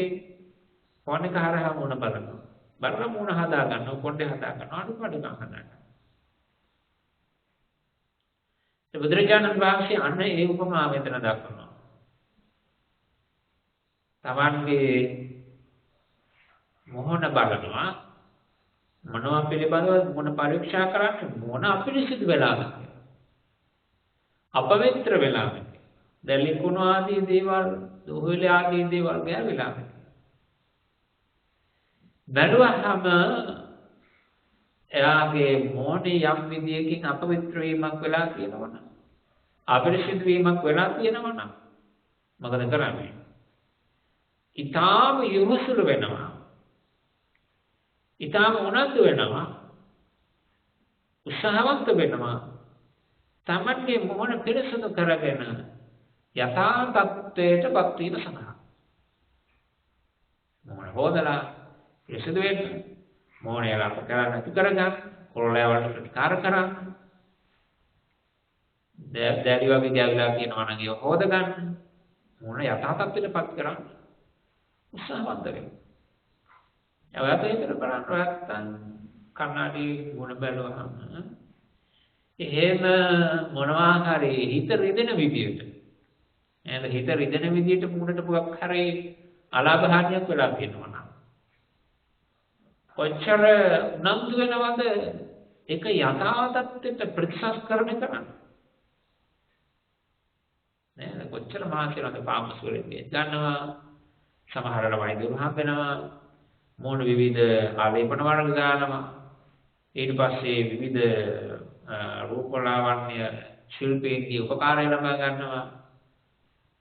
හරහා මුණ බලනවා. බලලා මුණ හදා ගන්නවා, කොණ්ඩේ හදා ගන්නවා, අඩුපාඩු හදා ගන්නවා. ඒ බුදුරජාණන් වහන්සේ අන්න ඒ උපමාව මෙතන දක්වනවා. තමන්ගේ මොහොන බලනවා මොනවා පිළිබඳව මොන පරීක්ෂා කරන්නේ මොන අපිරිසිදු වෙලාද අපවිත්‍ර වෙලාද දැලිකුණු ආදී දේවල් දුහුවිලි ආදී දේවල් ගෑවිලා බැලුවහම එයාගේ මොනේ යම් විදියකින් අපවිත්‍ර වීමක් වෙලා තියෙනවනම් අපිරිසිදු වීමක් වෙලා තියෙනවනම් මොකද කරන්නේ? ඊටාම යොමුසුළු වෙනවා. ඊටාම උනන්දු වෙනවා. උත්සාහවන්ත වෙනවා. තමන්ගේ මොහොන පිරිසුදු කරගෙන යථා තත්ත්වයටපත් වීම සඳහා. මොහොන හොදලා පිරිසුදු වෙන්න. මොහොනේ ලක් කරලා නැති කරගන්න. කොල්ලේ වලට ප්‍රතිකාර කරන්න. දැඩි වගේ ගැවිලා තියෙනවා නම් ඒක හොද ගන්න. මොන යථා තත්ත්වයටපත් කරන්න. උත්සාහවන්ත වෙන්න. ඔයාට ඒක කරන්න නැත්නම් කන්නඩි ගුණ බැලුවහම එහෙම මොනවා හරි හිත රිදෙන විදියට එහෙනම් හිත රිදෙන විදියට මුණට පුවක් හරි අලාභහානියක් වෙලා තියෙනවා නම් කොච්චර උනන්දු වෙනවද ඒක යථා තත්ත්වයට ප්‍රතිසංස්කරණය කරන්න. කොච්චර මාසෙලද පාමසුරෙන් ගන්නවා. සමහරවල් වෛද්‍යවරු හම්බෙනවා. මොන විවිධ ආලේපන වර්ග දානවා. ඊට පස්සේ විවිධ රූපලාවන්‍ය ශිල්පීන්ගේ උපකාරය ලබා ගන්නවා.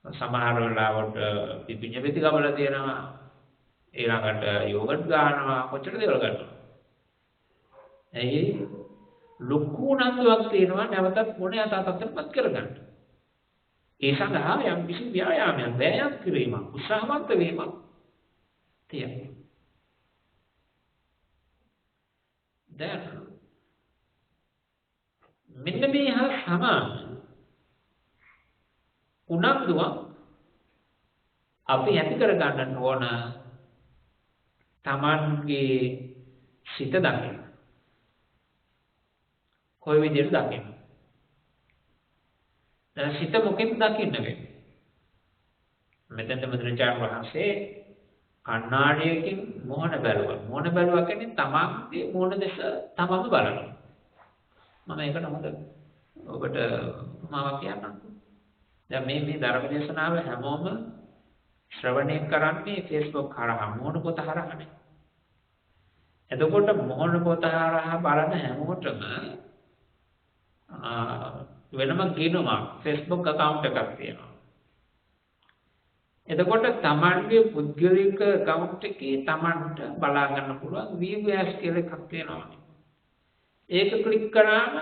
සමහර වෙලාවට පිපිඤ්ඤ වෙති ගබලා තියෙනවා. ඊළඟට යෝගට් ගන්නවා. කොච්චර දේවල් ගන්නවා. එයි ලොකු නන්දුවක් තියෙනවා නැවතත් මොනේ අතටපත් කරගන්න. ඒ සඳහා යම් කිසි ව්‍යායාමයක් වෑයම් කිරීමක් උත්සාහවන්ත වීමක් තියෙනවා. දැන් මෙන්න මේ හා සමාන උනන්දුවක් අපි ඇති කර ගන්න ඕන තමන්ගේ සිත දකින්න. කොයි විදිහට දකින්න? දැන් සිත මොකෙන්ද දකින්න වෙන්නේ? මෙතෙන්ද බුදුරජාණන් වහන්සේ කණ්ණාඩියකින් මොහොන බැලුවා. මොහොන බැලුවා කියන්නේ තමන්ගේ මොහොන දෙස තමන්ම බලනවා. මම ඒකට හොඳ ඔබට මාවක් කියන්නම්. දැන් මේ ධර්ම දේශනාව හැමෝම ශ්‍රවණය කරන්නේ Facebook හරහා මොහොන පොත හරහානේ. එතකොට මොහොන පොත හරහා බලන හැමෝටම වෙනම ගිණුමක් Facebook account එකක් තියෙනවා. එතකොට තමන්ගේ පුද්ගලික account එකේ තමන්ට බලා ගන්න පුළුවන් VVS කියලා එකක් තියෙනවා. ඒක ක්ලික් කරාම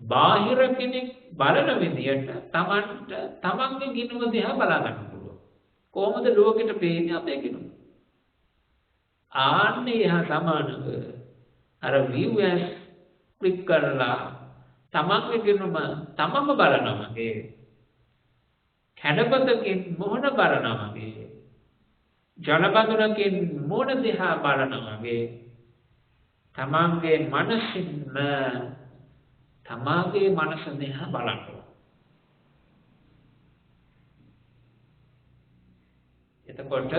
බාහිර කෙනෙක් බලන විදියට තමන්ට තමන්ගේ ගිණුම දිහා බලා ගන්න පුළුවන්. කොහොමද ලෝකෙට පේන්නේ අපේ ගිණුම? ආන්නේ හා සමානව අර VVS ක්ලික් කරලා තමන්ගේ ගිණුම තමන්ම බලනවා වගේ කැඩපතකින් මොහොන බලනවා වගේ ජලබඳුනකින් මොහොන දිහා බලනවා වගේ තමන්ගේ මනසින්ම තමාගේ මනස දිහා බලනවා. එතකොට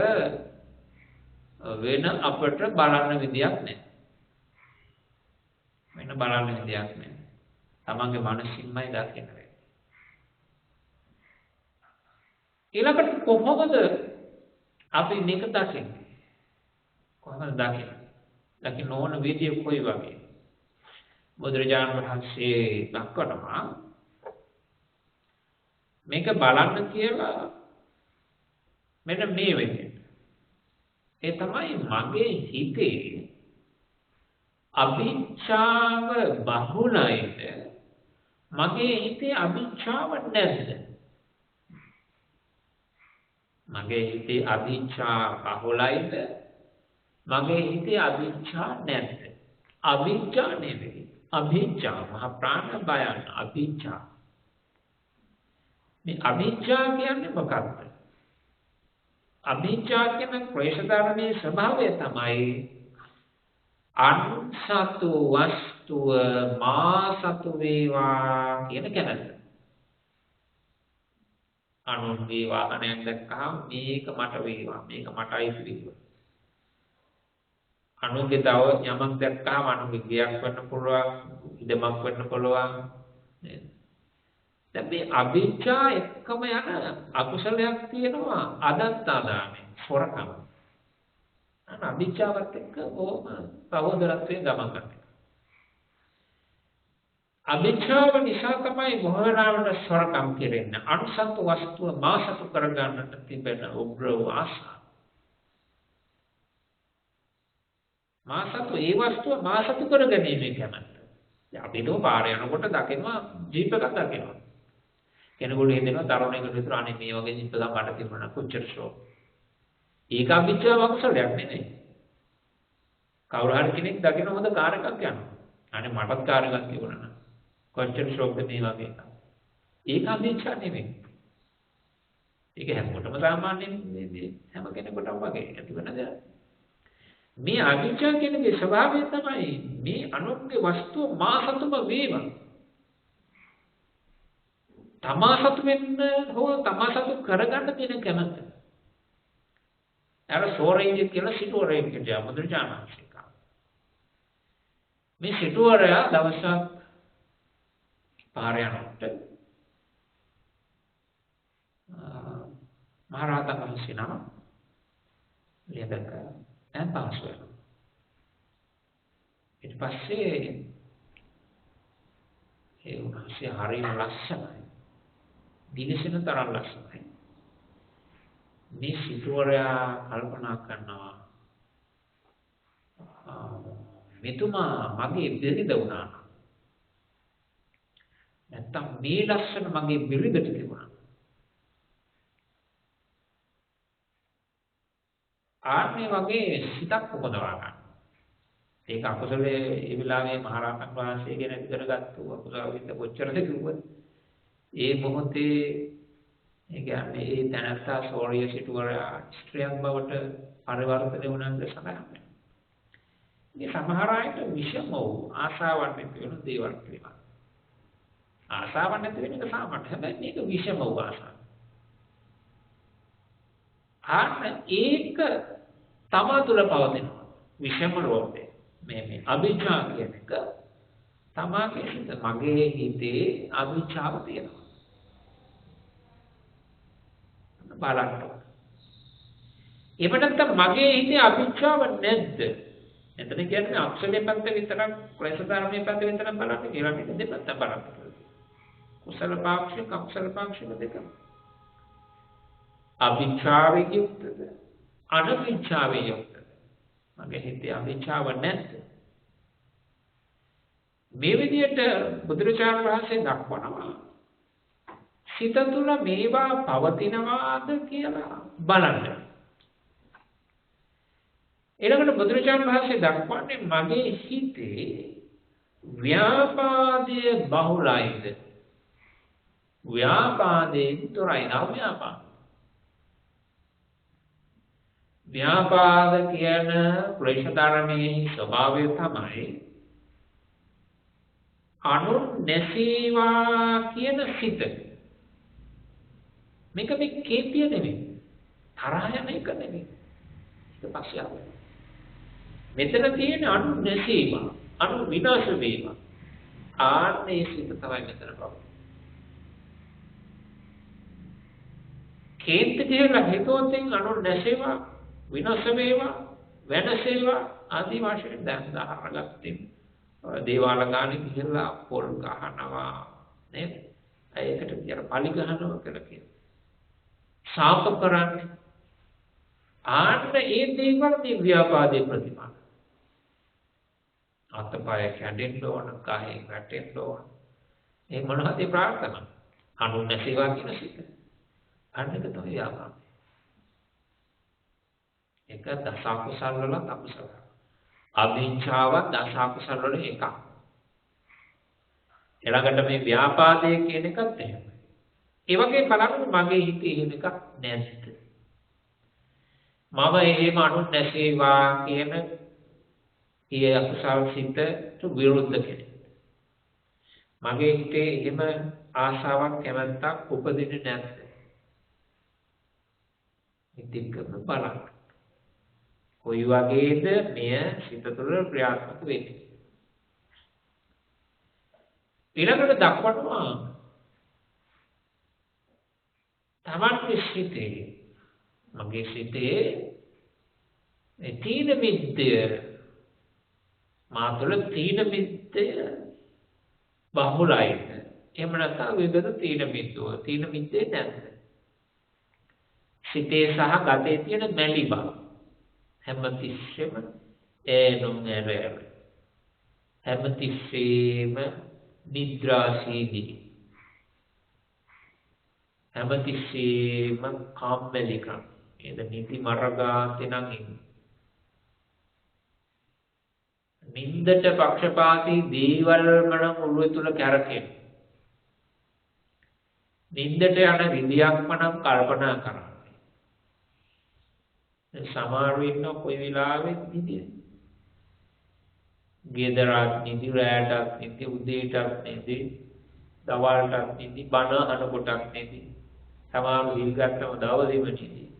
වෙන අපට බලන්න විදියක් නැහැ. වෙන බලන්න විදියක් නැහැ. තමන්ගේ මනසින්මයි දකින්න වෙන්නේ. ඊළඟට කොහොමද අපි මේක දකින්නේ? කොහොමද දකින්නේ? දකින්න ඕන විදිය කොයි වගේ? බුදුරජාණන් වහන්සේ දක්වනවා මේක බලන්න කියලා මෙන්න මේ විදිහට. ඒ තමයි මගේ හිතේ අභිච්ඡාව බහුලයිද මගේ හිතේ අභිච්ඡාව නැද්ද? මගේ හිතේ අභිච්ඡා බහුලයිද මගේ හිතේ අභිච්ඡා නැද්ද? අභිච්ඡා නෙවෙයි. අභිච්ඡා මහ ප්‍රාණ බයන අභිච්ඡා. මේ අභිච්ඡා කියන්නේ මොකක්ද? අභිච්ඡා කියන ක්ලේශ ධර්මයේ ස්වභාවය තමයි අන්සතු වස්තුව මා සතු වේවා කියන කැමැත්ත. අනුන්ගේ වාහනයක් දැක්කහම මේක මට වේවා, මේක මටයි වේවා. අනුන්ගේ තව යමක් දැක්කහම අනුන්ගේ ගියක් වෙන්න පුළුවන්, ඉඩමක් වෙන්න පුළුවන්. දැන් මේ අභිච්ඡා එක්කම යන අකුසලයක් තියෙනවා අදත්තාදානෙ, සොරකම. අභිච්ඡාවත් එක්ක ඕම සහෝදරත්වයෙන් ගමන් කරනවා. අභිච්ඡාව නිසා තමයි මොහොනාවට සොරකම් කෙරෙන්නේ. අනුසතු වස්තුව මාසතු කරගන්නට තිබෙන උග්‍ර ආශාව. මාසතු ඒ වස්තුව මාසතු කරගැනීමේ කැමැත්ත. දැන් අපි දෝ පාර යනකොට දකිනවා ජීප් එකක් දකිනවා. කෙනෙකුට හිතෙනවා තරුණයෙකුට විතර අනේ මේ වගේ ජීප් එකක් මට තිබුණා කොච්චර ෂෝ. ඒක අභිච්ඡාව අකුසලයක් නෙමෙයි. කවුරු හරි කෙනෙක් දකින හොඳ කාර් එකක් යනවා. අනේ මටත් කාර් එකක් තිබුණා නේද? කොච්චර ෂෝක්ද මේ වගේ එකක්. ඒක අභිච්ඡා නෙමෙයි. ඒක හැමෝටම සාමාන්‍යයෙන් හැම කෙනෙකුටම වගේ ඇති වෙන දෙයක්. මේ අභිච්ඡා කියන්නේ ස්වභාවය තමයි මේ අනුන්ගේ වස්තුව මා සතුම වේවා. තමා සතු වෙන්න හෝ තමා සතු කරගන්න තියෙන කැමැත්ත. අර සෝරේජ් කියලා සිටුවරේ කියලා මුද්‍රජානංශික. මේ සිටුවරයා දවසක් පාර යනකොට මහරහතන් වහන්සේ නම ලියදක දැන් පාස් වෙනවා. ඊට පස්සේ ඒ උන්වහන්සේ හරිම ලස්සනයි. දිලිසෙන තරම් ලස්සනයි. මේ සිටුවරයා කල්පනා කරනවා මෙතුමා මගේ බිරිඳ වුණා. නැත්තම් මේ ලස්සන මගේ බිරිඳට තිබුණා. ආත්මේ වගේ සිතක් උපදවා ගන්න. ඒක අකුසලයේ ඒ විලාමේ මහරහතන් වහන්සේ ගැන ඉගෙනගත්තු අකුසල විද්ද කොච්චරද කිව්වද? ඒ මොහොතේ ඒ කියන්නේ ඒ තැනත්තා සෝරිය සිටුවරයා ස්ත්‍රියක් බවට පරිවර්තනය වුණාද සඳහන් වෙනවා. මේ සමහර අයට විෂම වූ ආශාවන් නැති වෙන දේවල් පිළිබඳ. ආශාවන් නැති වෙන එක සාමාන්‍ය. හැබැයි මේක විෂම වූ ආශාවක්. ඒක තමා තුළ පවතිනවා. විෂම රෝගය. මේ අභිජ්ජා කියන එක තමාගේ හිත මගේ හිතේ අභිජ්ජාව තියෙනවා. බලන්න. එපටත් මගේ හිතේ අභිජ්ජාව නැද්ද? එතන කියන්නේ අක්ෂරේ පැත්ත විතරක් ක්ලේශ ධර්මයේ පැත්ත විතරක් බලන්න කියලා මේක දෙපැත්ත බලන්න. කුසල පාක්ෂික අකුසල පාක්ෂික දෙක. අභිජ්ජාවේ යුක්තද? අනභිජ්ජාවේ යුක්තද? මගේ හිතේ අභිජ්ජාව නැද්ද? මේ විදිහට බුදුරජාණන් වහන්සේ දක්වනවා. සිත තුළ මේවා පවතිනවාද කියලා බලන්න. ඊළඟට බුදුරජාණන් වහන්සේ දක්වන්නේ මගේ හිතේ ව්‍යාපාදයේ බහුලයිද? ව්‍යාපාදයේ තොරයි අව්‍යාපාද. ව්‍යාපාද කියන ක්ලේශ ධර්මයේ ස්වභාවය තමයි අනුනැසීවා කියන සිත. මේක මේ කේතිය නෙමෙයි. තරහ යන එක නෙමෙයි. ඒක පස්සේ ආව. මෙතන තියෙන අනුනැසීවා, අනු විනාශ වීම. ආන්නේ සිත තමයි මෙතන බව. කේන්ති කියලා හිතෝතෙන් අනුනැසීවා, විනාශ වේවා, වෙනසේවා ආදී වශයෙන් දැන් දාහරගත්තේ. දේවාල ගානේ ගිහිල්ලා පොල් ගහනවා නේද? ඒකට කියන පලි ගහනවා කියලා කියනවා. ශාප කරන්නේ. ආන්න ඒ දේවල් මේ ව්‍යාපාදේ ප්‍රතිමාන. අතපය කැඩෙන්න ඕන, කය වැටෙන්න ඕන. ඒ මොනවද ප්‍රාර්ථනා? අනුනැසීවා කියන සිත. අන්නක තමයි ව්‍යාපාද. ඒක දසකුසල් වල අකුසල. අභිජ්ජාව දසකුසල වල එකක්. ඊළඟට මේ ව්‍යාපාදයේ කියන එකත් එහෙමයි. ඒ වගේ බලන්න මගේ හිතේ එහෙම එකක් නැද්ද? මම එහෙම අනුනැසීවා කියන ඊය අකුසල් සිතට විරුද්ධ කෙනෙක්. මගේ හිතේ එහෙම ආශාවක් කැමැත්තක් උපදින්නේ නැද්ද? ඉතින් බලන්න. කොයි වගේද මෙය සිත තුළ ක්‍රියාත්මක වෙන්නේ? ඊළඟට දක්වනවා තමන්ගේ සිතේ මගේ සිතේ තීන මිද්දය මා තුළ තීන මිද්දය බහුලයිද? එහෙම නැත්නම් විගත තීන මිද්දෝ තීන මිද්දේ නැද්ද? සිතේ සහ ගතේ තියෙන මැලි බව හැමතිස්සෙම එනුම් ඇරෙර හැමතිස්සෙම නිද්‍රාසීදී හැමතිස්සෙම කම්මැලිකම් එද නිදි මරගාතේ නම් ඉන්නේ. නින්දට පක්ෂපාතී දේවල් මන ඔළුව තුල කැරකෙන. නින්දට යන විදියක්ම නම් කල්පනා කරන්නේ. සමහර වෙන්න කොයි වෙලාවෙත් නිදියි. ගෙදරත් නිදි, රැටත් නිදි, උදේටත් නිදි, දවල්ටත් නිදි, බණ අහන කොටත් නිදි. සමහර විල් ගත්තම දවසේම නිදි.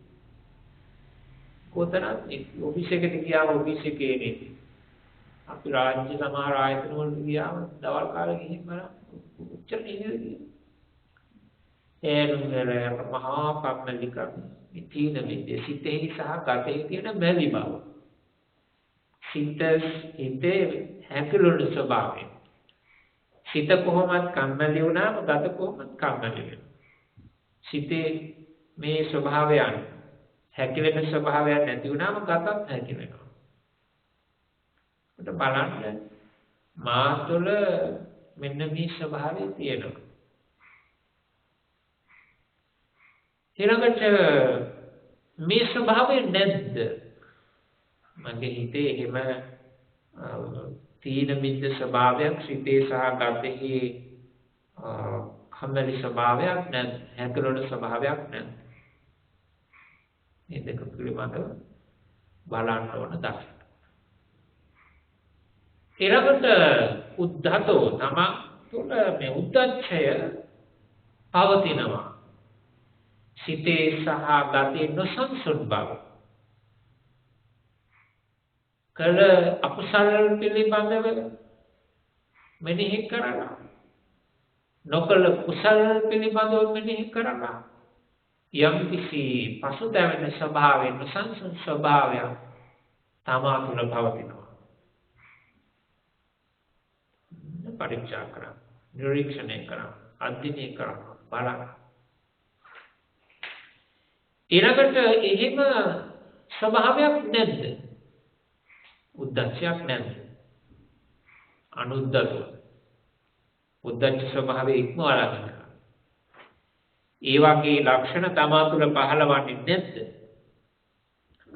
කොතනත් ඔෆිස් එකට ගියාම ඔෆිස් එකේ නිදි. අපි රාජ්‍ය සමහර ආයතන වලට ගියාම දවල් කාලේ ගිහින් බලන්න උච්චර නිදිද කියලා. ඒනුමෙර මහා කම්මැලිකම් තීන මිද්දේ සිතෙහි සහ ගතෙහි තියෙන මැලි බව. හිතේ හැකිලුණු ස්වභාවය. සිත කොහොමද කම්මැලි වුණාම ගත කොහොමද කම්මැලි වෙනවා. සිතේ මේ ස්වභාවයන් හැකිලෙන ස්වභාවයක් නැති වුණාම ගතත් හැකිලෙනවා. ඒකට බලන්න මා තුළ මෙන්න මේ ස්වභාවය තියෙනවා. ඊළඟට මේ ස්වභාවය නැද්ද? මගේ හිතේ එහෙම තීන මිද්ද ස්වභාවයක් සිතේ සහ ගතෙහි කම්මැලි ස්වභාවයක් නැද්ද? හැකිලෙන ස්වභාවයක් නැද්ද? මේ දෙක පිළිබඳව බලන්න ඕන දක්ෂ. ඊළඟට උද්ධතෝ තම තුළ මේ උද්දච්චය පවතිනවා. සිතේ සහ ගතේ නොසන්සුන් බව. කළ අකුසල පිළිබඳව මෙනෙහි කරනවා. නොකළ කුසල පිළිබඳව මෙනෙහි කරනවා. යම් කිසි පසුතැවෙන ස්වභාවයෙන් නොසන්සුන් ස්වභාවයක් තමා තුළ පවතිනවා. පරීක්ෂා කරා, නිරීක්ෂණය කරා, අධ්‍යයනය කරා, බලන්න. ඊළඟට එහෙම ස්වභාවයක් නැද්ද? උද්දච්චයක් නැද්ද? අනුද්දතෝ. උද්දච්ච ස්වභාවය ඉක්මවලා ගන්නවා. ඒ වගේ ලක්ෂණ තමා තුළ පහළවන්නේ නැද්ද?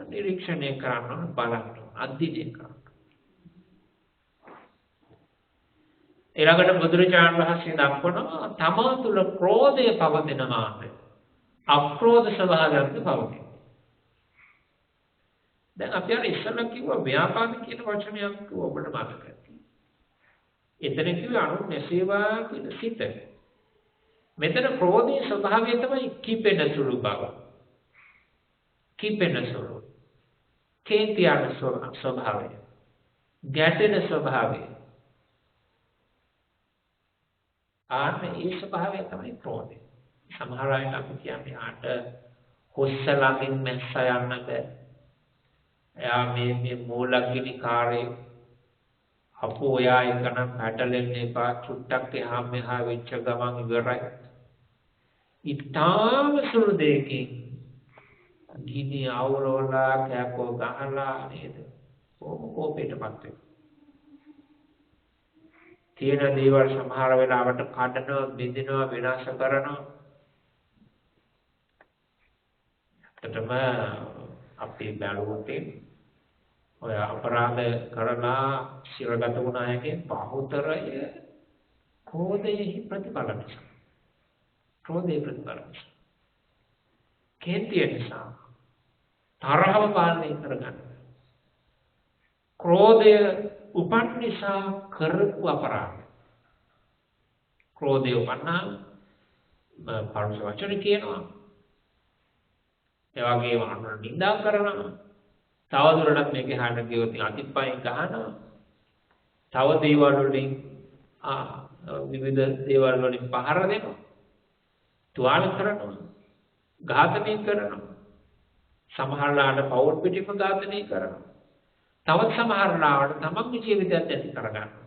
නිරීක්ෂණය කරන්න, බලන්න, අධ්‍යයනය කරන්න. ඊළඟට බුදුරජාණන් වහන්සේ දක්වනවා තමා තුළ ක්‍රෝධය පවතිනවාද අක්‍රෝධ ස්වභාවයක්ද පවතින. දැන් අපි අර ඉස්සෙල්ලා කිව්වා ව්‍යාපාද කියන වචනයක් කිව්ව ඔබට මතකයි. එතන කිව්වේ අනු නැසේවා කියන සිත. මෙතන ක්‍රෝධයේ ස්වභාවය තමයි කිපෙන සුළු බව. කිපෙන සුළු. කේන්තියන ස්වභාවය. ගැටෙන ස්වභාවය. ආන්න ඒ ස්වභාවය තමයි ක්‍රෝධය. සමහර අය අපි කියන්නේ ආට හොස්ස ළඟින් මැස්ස යන්න බෑ. එයා මේ මූලග්ගිනි කාර්යය අපෝ එයා එක නම් පැටලෙන්න එපා. චුට්ටක් එහා මෙහා වෙච්ච ගමන් ඉවරයි. ඊටාම සුළු දෙයකින් ගිනි අවුරවලා කෑකෝ ගහලා නේද? කෝපයටපත් වෙනවා. තියෙන දේවල් සමහර වෙලාවට කඩනවා, බිඳිනවා, විනාශ කරනවා. ඇත්තටම අපි බැලුවොත් ඔය අපරාධ කරලා සිරගත වුණ අයගේ බහුතරය ක්‍රෝධයේ ප්‍රතිඵල නිසා. ක්‍රෝධයේ ප්‍රතිඵල නිසා. කේන්තිය නිසා. තරහව පාලනය කරගන්න. ක්‍රෝධය උපන් නිසා කරපු අපරාධ. ක්‍රෝධය උපන්නා පරුෂ වචන කියනවා. ඒ වගේම අනුර නිඳා කරනවා. තවදුරටත් මේක හාට ගියොත් අතිපයින් ගහනවා. තව දේවල් වලින් විවිධ දේවල් වලින් පහර දෙනවා. තුවාල කරනවා. ඝාතනය කරනවා. සමහරලාට පෞල් පිටිම ඝාතනය කරනවා. තවත් සමහරලාට තමන්ගේ ජීවිතයත් ඇති කරගන්නවා.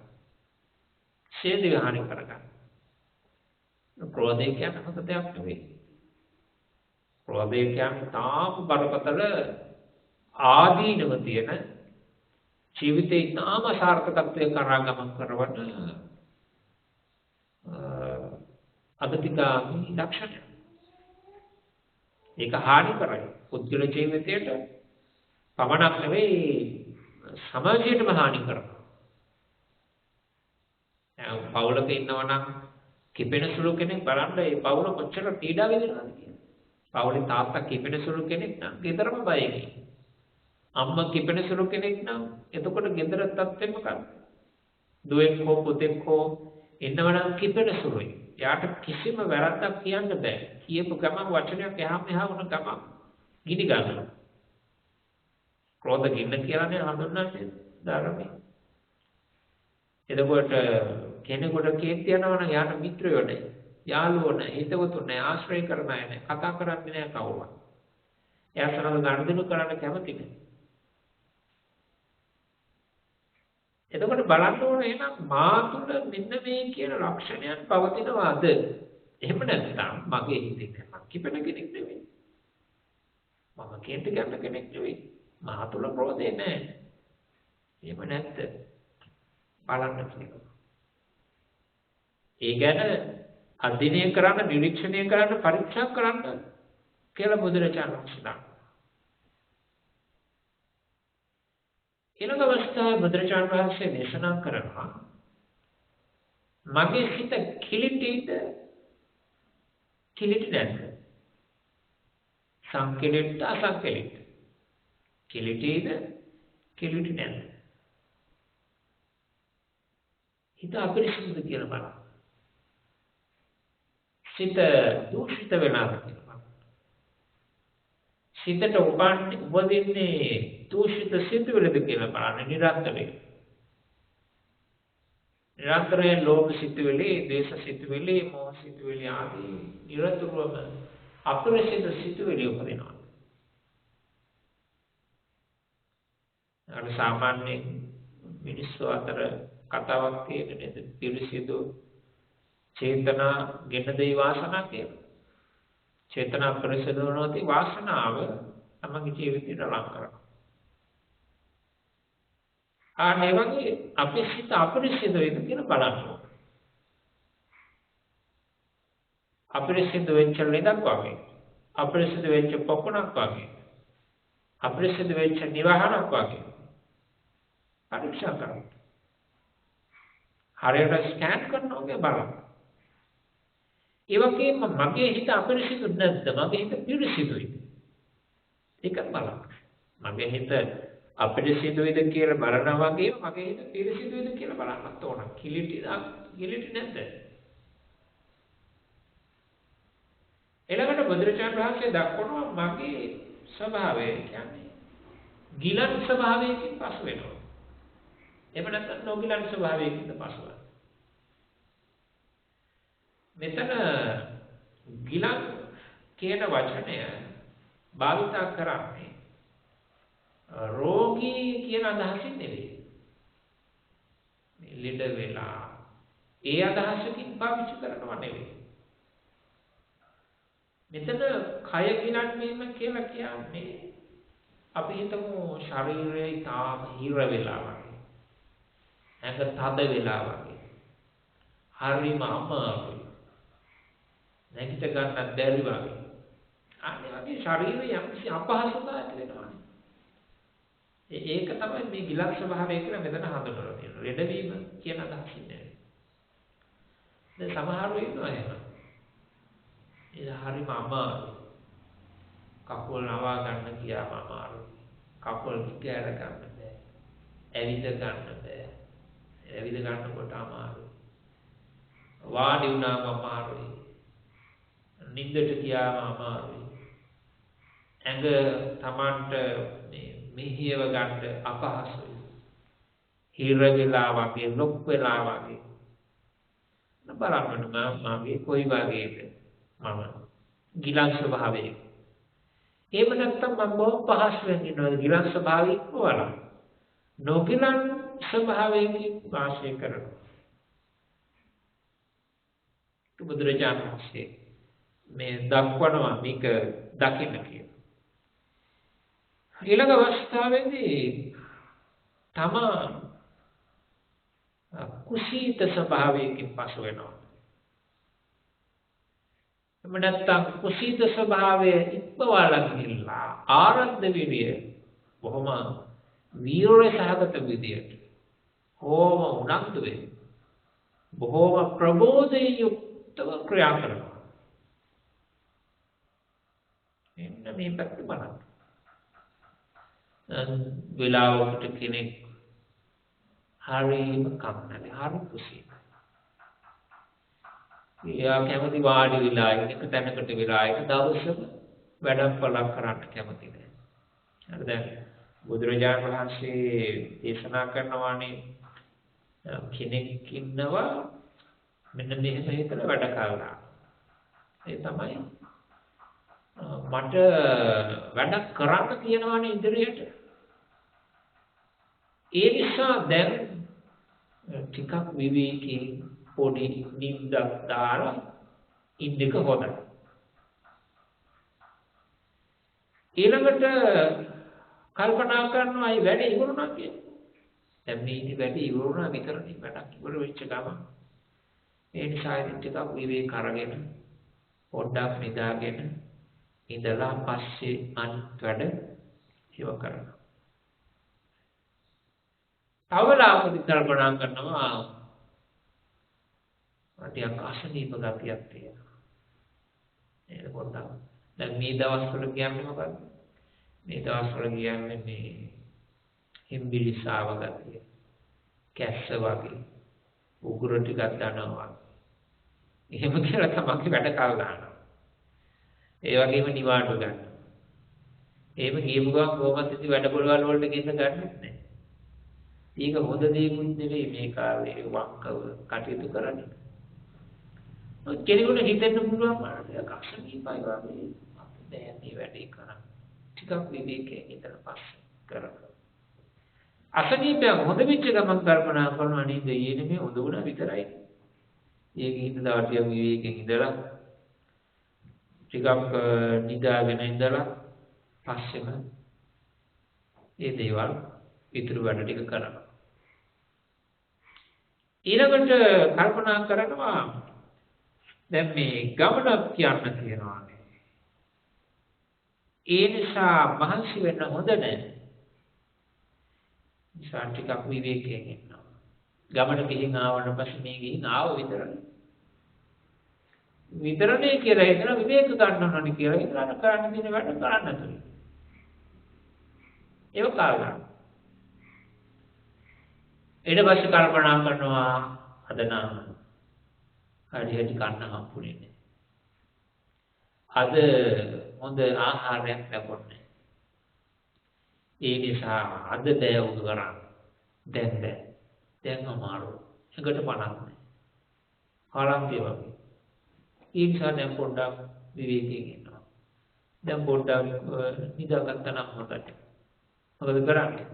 ශේධ හානි කරගන්නවා. ක්‍රෝධය කියන්නේ හොඳ දෙයක් නෙවෙයි. ක්‍රෝධය කියන්නේ තාම බරපතල ආදීනව තියෙන ජීවිතේ තාම සාර්ථකත්වයේ කරා ගමන් කරවන අගතිකාමී ලක්ෂණය. ඒක හානි කරයි. පුද්ගල ජීවිතයට පමණක් නෙවෙයි සමාජයටම හානි කරනවා. පවුලක ඉන්නවා නම් කිපෙන සුළු කෙනෙක් බලන්න ඒ පවුල කොච්චර පීඩා විඳිනවද කියලා. පවුලේ තාත්තා කිපෙන සුළු කෙනෙක් නම් ගෙදරම බයයි. අම්මා කිපෙන සුළු කෙනෙක් නම් එතකොට ගෙදර තත්ත්වෙ මොකක්ද? දුවෙක් හෝ පුතෙක් හෝ ඉන්නවනම් කිපෙන සුළුයි. යාට කිසිම වැරද්දක් කියන්න බෑ. කියපු ගමන් වචනයක් එහා මෙහා වුණ ගමන් ගිනි ගන්නවා. ක්‍රෝධ ගින්න කියලානේ හඳුන්වන්නේ ධර්මයේ. එතකොට කෙනෙකුට කේන්ති යනවා නම් යාට මිත්‍රයෝ නැහැ. යාළුවෝ නැහැ, හිතවතුන් නැහැ, ආශ්‍රය කරන අය නැහැ, කතා කරන්නේ නැහැ කවුරුවත්. එයා සමග ගනුදෙනු කරන්න කැමති නැහැ. එතකොට බලන්න ඕනේ එහෙනම් මා තුළ මෙන්න මේ කියන ලක්ෂණයන් පවතිනවාද? එහෙම නැත්නම් මගේ හිතේ මම කිපෙන කෙනෙක් නෙවෙයි. මම කේන්ති ගන්න කෙනෙක් නෙවෙයි. මා තුළ ක්‍රෝධය නැහැ. එහෙම නැත්ද? බලන්න කියනවා. ඒ ගැන අධ්‍යයනය කරන්න, නිරීක්ෂණය කරන්න, පරීක්ෂා කරන්න කියලා බුදුරජාණන් වහන්සේ. ඊළඟ අවස්ථාවේ බුදුරජාණන් වහන්සේ දේශනා කරනවා මගේ හිත කිලිටිද කිලිටි නැද්ද? සංකලිට අසංකලිට. කිලිටිද කිලිටි නැද්ද? හිත අපිරිසිදුද කියලා බලන්න. සිත දූෂිත වෙලාද කියලා බලන්න. සිතට උපදින්නේ දූෂිත සිතුවිලිද කියලා බලන්න නිරන්තරයෙන්. නිරන්තරයෙන් ලෝභ සිතුවිලි, ද්වේෂ සිතුවිලි, මෝහ සිතුවිලි ආදී නිරතුරුවම අපිරිසිදු සිතුවිලි උපදිනවා. අර සාමාන්‍ය මිනිස්සු අතර කතාවක් තියෙන නේද? පිරිසිදු චේතනා ගෙන දෙයි වාසනා කියලා. චේතනා පිරිසිදු නොති වාසනාව තමගේ ජීවිතයට ලං කරනවා. ආනේ වගේ අපේ සිත අපිරිසිදු වෙද කියලා බලන්න ඕනේ. අපිරිසිදු වෙච්ච ලෙඩක් වගේ, අපිරිසිදු වෙච්ච පොකුණක් වගේ, අපිරිසිදු වෙච්ච නිවහනක් වගේ පරීක්ෂා කරන්න. හරියට ස්කෑන් කරනවා වගේ බලන්න. ඒ වගේම මගේ හිත අපිරිසිදු නැද්ද? මගේ හිත පිරිසිදුයිද? ඒක බලන්න. මගේ හිත අපිරිසිදුයිද කියලා බලනවා වගේම මගේ හිත පිරිසිදුයිද කියලා බලන්නත් ඕන. කිලිටි නැද්ද? ඊළඟට බුදුරජාණන් වහන්සේ දක්වනවා මගේ ස්වභාවය කියන්නේ ගිලන් ස්වභාවයකින් පසු වෙනවා. එහෙම නැත්නම් නොගිලන් ස්වභාවයකින් පසු වෙනවා. මෙතන ගිලන් කියන වචනය භාවිත කරන්නේ රෝගී කියන අදහසින් නෙවෙයි. ලෙඩ වෙලා ඒ අදහසකින් පාවිච්චි කරනවා නෙවෙයි. මෙතන කය ගිලන් වීම කියලා කියන්නේ අපි හිතමු ශරීරය තාම හිර වෙලා වගේ. නැක තද වෙලා වගේ. හරිම අමාරුයි. නැගිට ගන්නත් බැරි වගේ. අනේ වගේ ශරීරයේ යම්කිසි අපහසුතාවක් ඇති වෙනවා. ඒක තමයි මේ ගිලන් ස්වභාවය කියලා මෙතන හඳුන්වලා තියෙනවා. ලෙඩවීම කියන අදහසින් නෙවෙයි. දැන් සමහරව ඉන්නවා එහෙම. ඒ හරිම අමාරුයි. කකුල් නවා ගන්න ගියාම අමාරුයි. කකුල් ගෑර ගන්න බෑ. ඇවිද ගන්න බෑ. ඇවිද ගන්නකොට අමාරුයි. වාඩි වුණාම අමාරුයි. නිින්දට ගියාම අමාරුයි. ඇඟ Tamanට මෙහිව ගන්න අපහසුයි. හිර වෙලා වගේ, ලොක් වෙලා වගේ. බලන්න මම කොයි වගේද මම ගිලන් ස්වභාවයේ. එහෙම නැත්නම් මම බොහොම පහසුවෙන් ඉන්නවා ගිලන් ස්වභාවයේ වල. නොගිලන් ස්වභාවයෙන් වාසය කරනවා. බුදුරජාණන් වහන්සේ මේ දක්වනවා මේක දකින්න කියලා. ඊළඟ අවස්ථාවේදී තම කුසීත ස්වභාවයකින් පසු වෙනවා. එම නැත්තම් කුසීත ස්වභාවය ඉක්මවලා ගිහිල්ලා ආරද්ධ විරිය බොහොම වීරය සහගත විදියට බොහොම උනන්දුවෙන් බොහොම ප්‍රබෝධයෙන් යුක්තව ක්‍රියා කරනවා. එන්න මේ පැත්ත බලන්න. වෙලාවකට කෙනෙක් හරිම කම්මැලි, හරි කුසීත. එයා කැමති වාඩි වෙලා එක තැනකට වෙලා එක දවසක වැඩක් පලක් කරන්න කැමති නෑ. හරි දැන් බුදුරජාණන් වහන්සේ දේශනා කරනවානේ කෙනෙක් ඉන්නවා මෙන්න මෙහෙම හිතලා වැඩ කරලා. ඒ තමයි මට වැඩක් කරන්න තියෙනවානේ ඉදිරියට. ඒ නිසා දැන් ටිකක් විවේකී පොඩි නිින්දක් දාලා ඉන්නක හොඳයි. ඊළඟට කල්පනා කරනවා අය වැඩ ඉවරුණා කියලා. දැන් මේ ඉති වැඩ ඉවරුණා විතරනේ වැඩක් ඉවර වෙච්ච ගමන්. ඒ නිසා ඉතින් ටිකක් විවේක අරගෙන පොඩ්ඩක් නිදාගෙන ඉඳලා පස්සේ අනිත් වැඩ ඉව කරනවා. තවලාවකදී කල්පනා කරනවා ටිකක් අසනීප ගතියක් තියෙනවා. ඒක පොඩ්ඩක් දැන් මේ දවස්වල කියන්නේ මොකද්ද? මේ දවස්වල කියන්නේ මේ හිම්බිරිසාව ගතිය. කැස්ස වගේ උගුර ටිකක් දනවා. එහෙම කියලා තමයි වැඩ කල් දානවා. ඒ වගේම නිවාඩු ගන්න. එහෙම කියපු ගමන් කොහොමද ඉතින් වැඩ පොළවල් වලට ගෙන්න ගන්නෙත් නැහැ. ඒක හොඳ දෙයක්ුත් නෙවෙයි මේ කාලේ වංකව කටයුතු කරන්නේ. කෙනෙකුට හිතෙන්න පුළුවන් මානසික අසනීපයි වගේ අපි දැන් මේ වැඩේ කරා. ටිකක් විවේකයෙන් ඉඳලා පස්සේ කරා. අසනීපය හොඳ වෙච්ච ගමන් කල්පනා කරනවා නේද ඊයේ මේ හොඳ වුණා විතරයි. ඒක හිතලා ටිකක් විවේකයෙන් ඉඳලා ටිකක් නිදාගෙන ඉඳලා පස්සෙම මේ දේවල් ඉතුරු වැඩ ටික කරනවා. ඊළඟට කල්පනා කරනවා දැන් මේ ගමනක් කියන්න තියෙනවා නේ. ඒ නිසා මහන්සි වෙන්න හොඳ නැහැ. නිසා ටිකක් විවේකයෙන් ඉන්නවා. ගමන ගිහින් ආවට පස්සේ මේ ගිහින් ආව විතරනේ. විතරනේ කියලා හිතන විවේක ගන්න ඕනනේ කියලා හිතන කරන්න තියෙන වැඩ කරන්න තුනේ. ඒක කාරණා. ඊට පස්සේ කල්පනා කරනවා අද නම් හරි කන්න හම්බුනේ නැහැ. අද හොඳ ආහාරයක් ලැබුණේ. ඒ නිසා අද බෑ උදු කරන්න. දැන් අමාරු. එකට පණක් නැහැ. කාලම්පිය වගේ. ඒ නිසා දැන් පොඩ්ඩක් විවේකයෙන් ඉන්නවා. දැන් පොඩ්ඩක් නිදාගත්තා නම් හොඳට. මොකද කරන්නේ?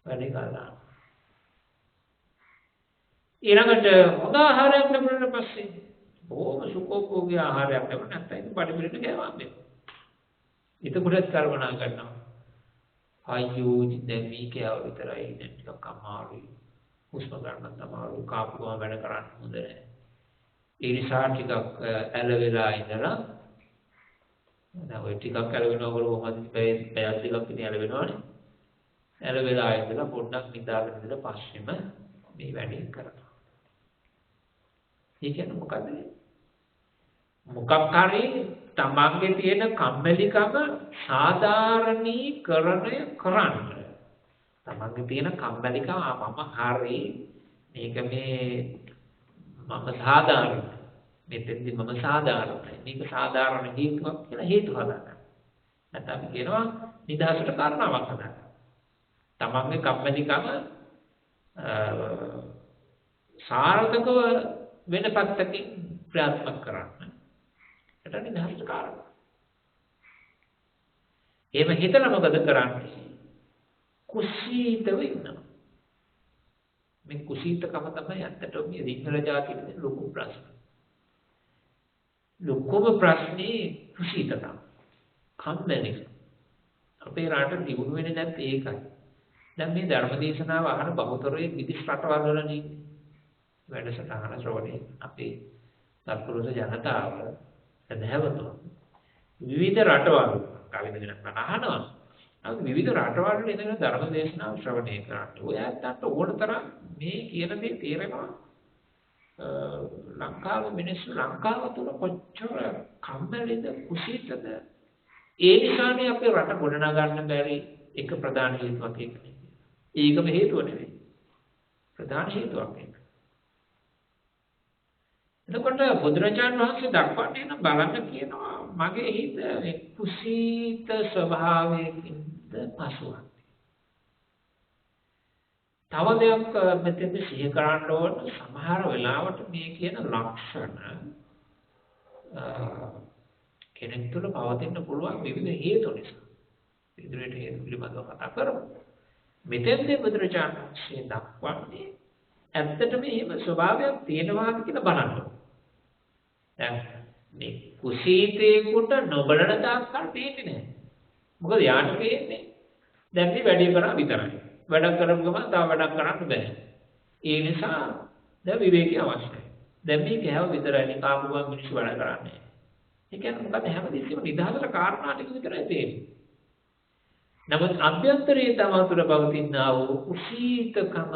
වැඩේ කරලා. ඊළඟට හොඳ ආහාරයක් ලැබුණාට පස්සේ බොහොම සුඛෝපභෝගී ආහාරයක් ලැබුණා නැත්නම් බඩ පිරෙන්න ගෑවා මේ. එතකොටත් කල්පනා කරනවා. අයියෝ දැන් මේකව විතරයි දැන් ටිකක් අමාරුයි. හුස්ම ගන්න අමාරුයි. කාපුවම වැඩ කරන්න හොඳ නැහැ. ඒ නිසා ටිකක් ඇලවෙලා ඉඳලා දැන් ඔය ටිකක් ඇලවෙනකොට කොහොමද පැය ටිකක් ඉතින් ඇලවෙනවනේ. ඇලවෙලා ඉඳලා පොඩ්ඩක් නිදාගෙන ඉඳලා පස්සෙම මේ වැඩේ කරනවා. ඒ කියන්නේ මොකද? මොකක් හරි තමන්ගේ තියෙන කම්මැලිකම සාධාරණීකරණය කරන්න. තමන්ගේ තියෙන කම්මැලිකම මම හරි මේක මම සාධාරණ. මෙතෙන්දී මම සාධාරණයි. මේක සාධාරණ හේතුවක් කියලා හේතු හදාගන්න. නැත්නම් කියනවා නිදහසට කාරණාවක් හදාගන්න. තමන්ගේ කම්මැලිකම සාර්ථකව වෙන පැත්තකින් ක්‍රියාත්මක කරන්න. ඒකට නිදහසට කාරණා. එහෙම හිතලා මොකද කරන්නේ? කුසීතව ඉන්නවා. මේ කුසීතකම තමයි අත්තටම මේ සිංහල ජාතියේ ලොකු ප්‍රශ්න. ලොකුම ප්‍රශ්නේ කුසීතකම. කම්මැලි. අපේ රටේ දියුණු වෙන්නේ නැත්තේ ඒකයි. දැන් මේ ධර්ම දේශනාව අහන බහුතරයේ විදිස් රටවල් වල නේ වැඩසටහන ශ්‍රවණය අපේ සත්පුරුෂ ජනතාව සදහවතු විවිධ රටවල් කවිදගෙන අහනවා. නමුත් විවිධ රටවල් වල ඉඳන් ධර්ම දේශනාව ශ්‍රවණය කරන්න. ඔයයන්ට ඕන තරම් මේ කියන දේ තේරෙනවා. ලංකාවේ මිනිස්සු ලංකාව තුල කොච්චර කම්මැලිද කුසීතද ඒ නිසානේ අපේ රට ගොඩනගා ගන්න බැරි එක ප්‍රධාන හේතුවක් ඒකනේ. ඒකම හේතුව නෙවෙයි. ප්‍රධාන හේතුවක් ඒක. එතකොට බුදුරජාණන් වහන්සේ දක්වන්නේ නම් බලන්න කියනවා මගේ හිත කුසීත ස්වභාවයකින්ද පසුවක්. තව දෙයක් මෙතෙන්ද සිහි කරන්න ඕන සමහර වෙලාවට මේ කියන ලක්ෂණ කෙනෙක් තුළ පවතින්න පුළුවන් විවිධ හේතු නිසා. ඉදිරියට හේතු පිළිබඳව කතා කරමු. මෙතෙන්දී බුදුරජාණන් වහන්සේ දක්වන්නේ ඇත්තටම එහෙම ස්වභාවයක් තියෙනවාද කියලා බලන්න. දැන් මේ කුසීතේකට නොබලන තාක්කල් පේන්නේ නැහැ. මොකද යාට පේන්නේ දැන් මේ වැඩි කරා විතරයි. වැඩ කරපු ගමන් තව වැඩක් කරන්න බෑ. ඒ නිසා දැන් විවේකී අවශ්‍යයි. දැන් මේ කෑව විතරයි නේ කාපුවා මිනිස්සු වැඩ කරන්නේ. ඒ කියන්නේ මොකද හැමදෙස්සෙම නිදහසට කාරණා ටික විතරයි තේරෙන්නේ. නමුත් අභ්‍යන්තරයේ තමා තුළ පවතිනා වූ කුසීතකම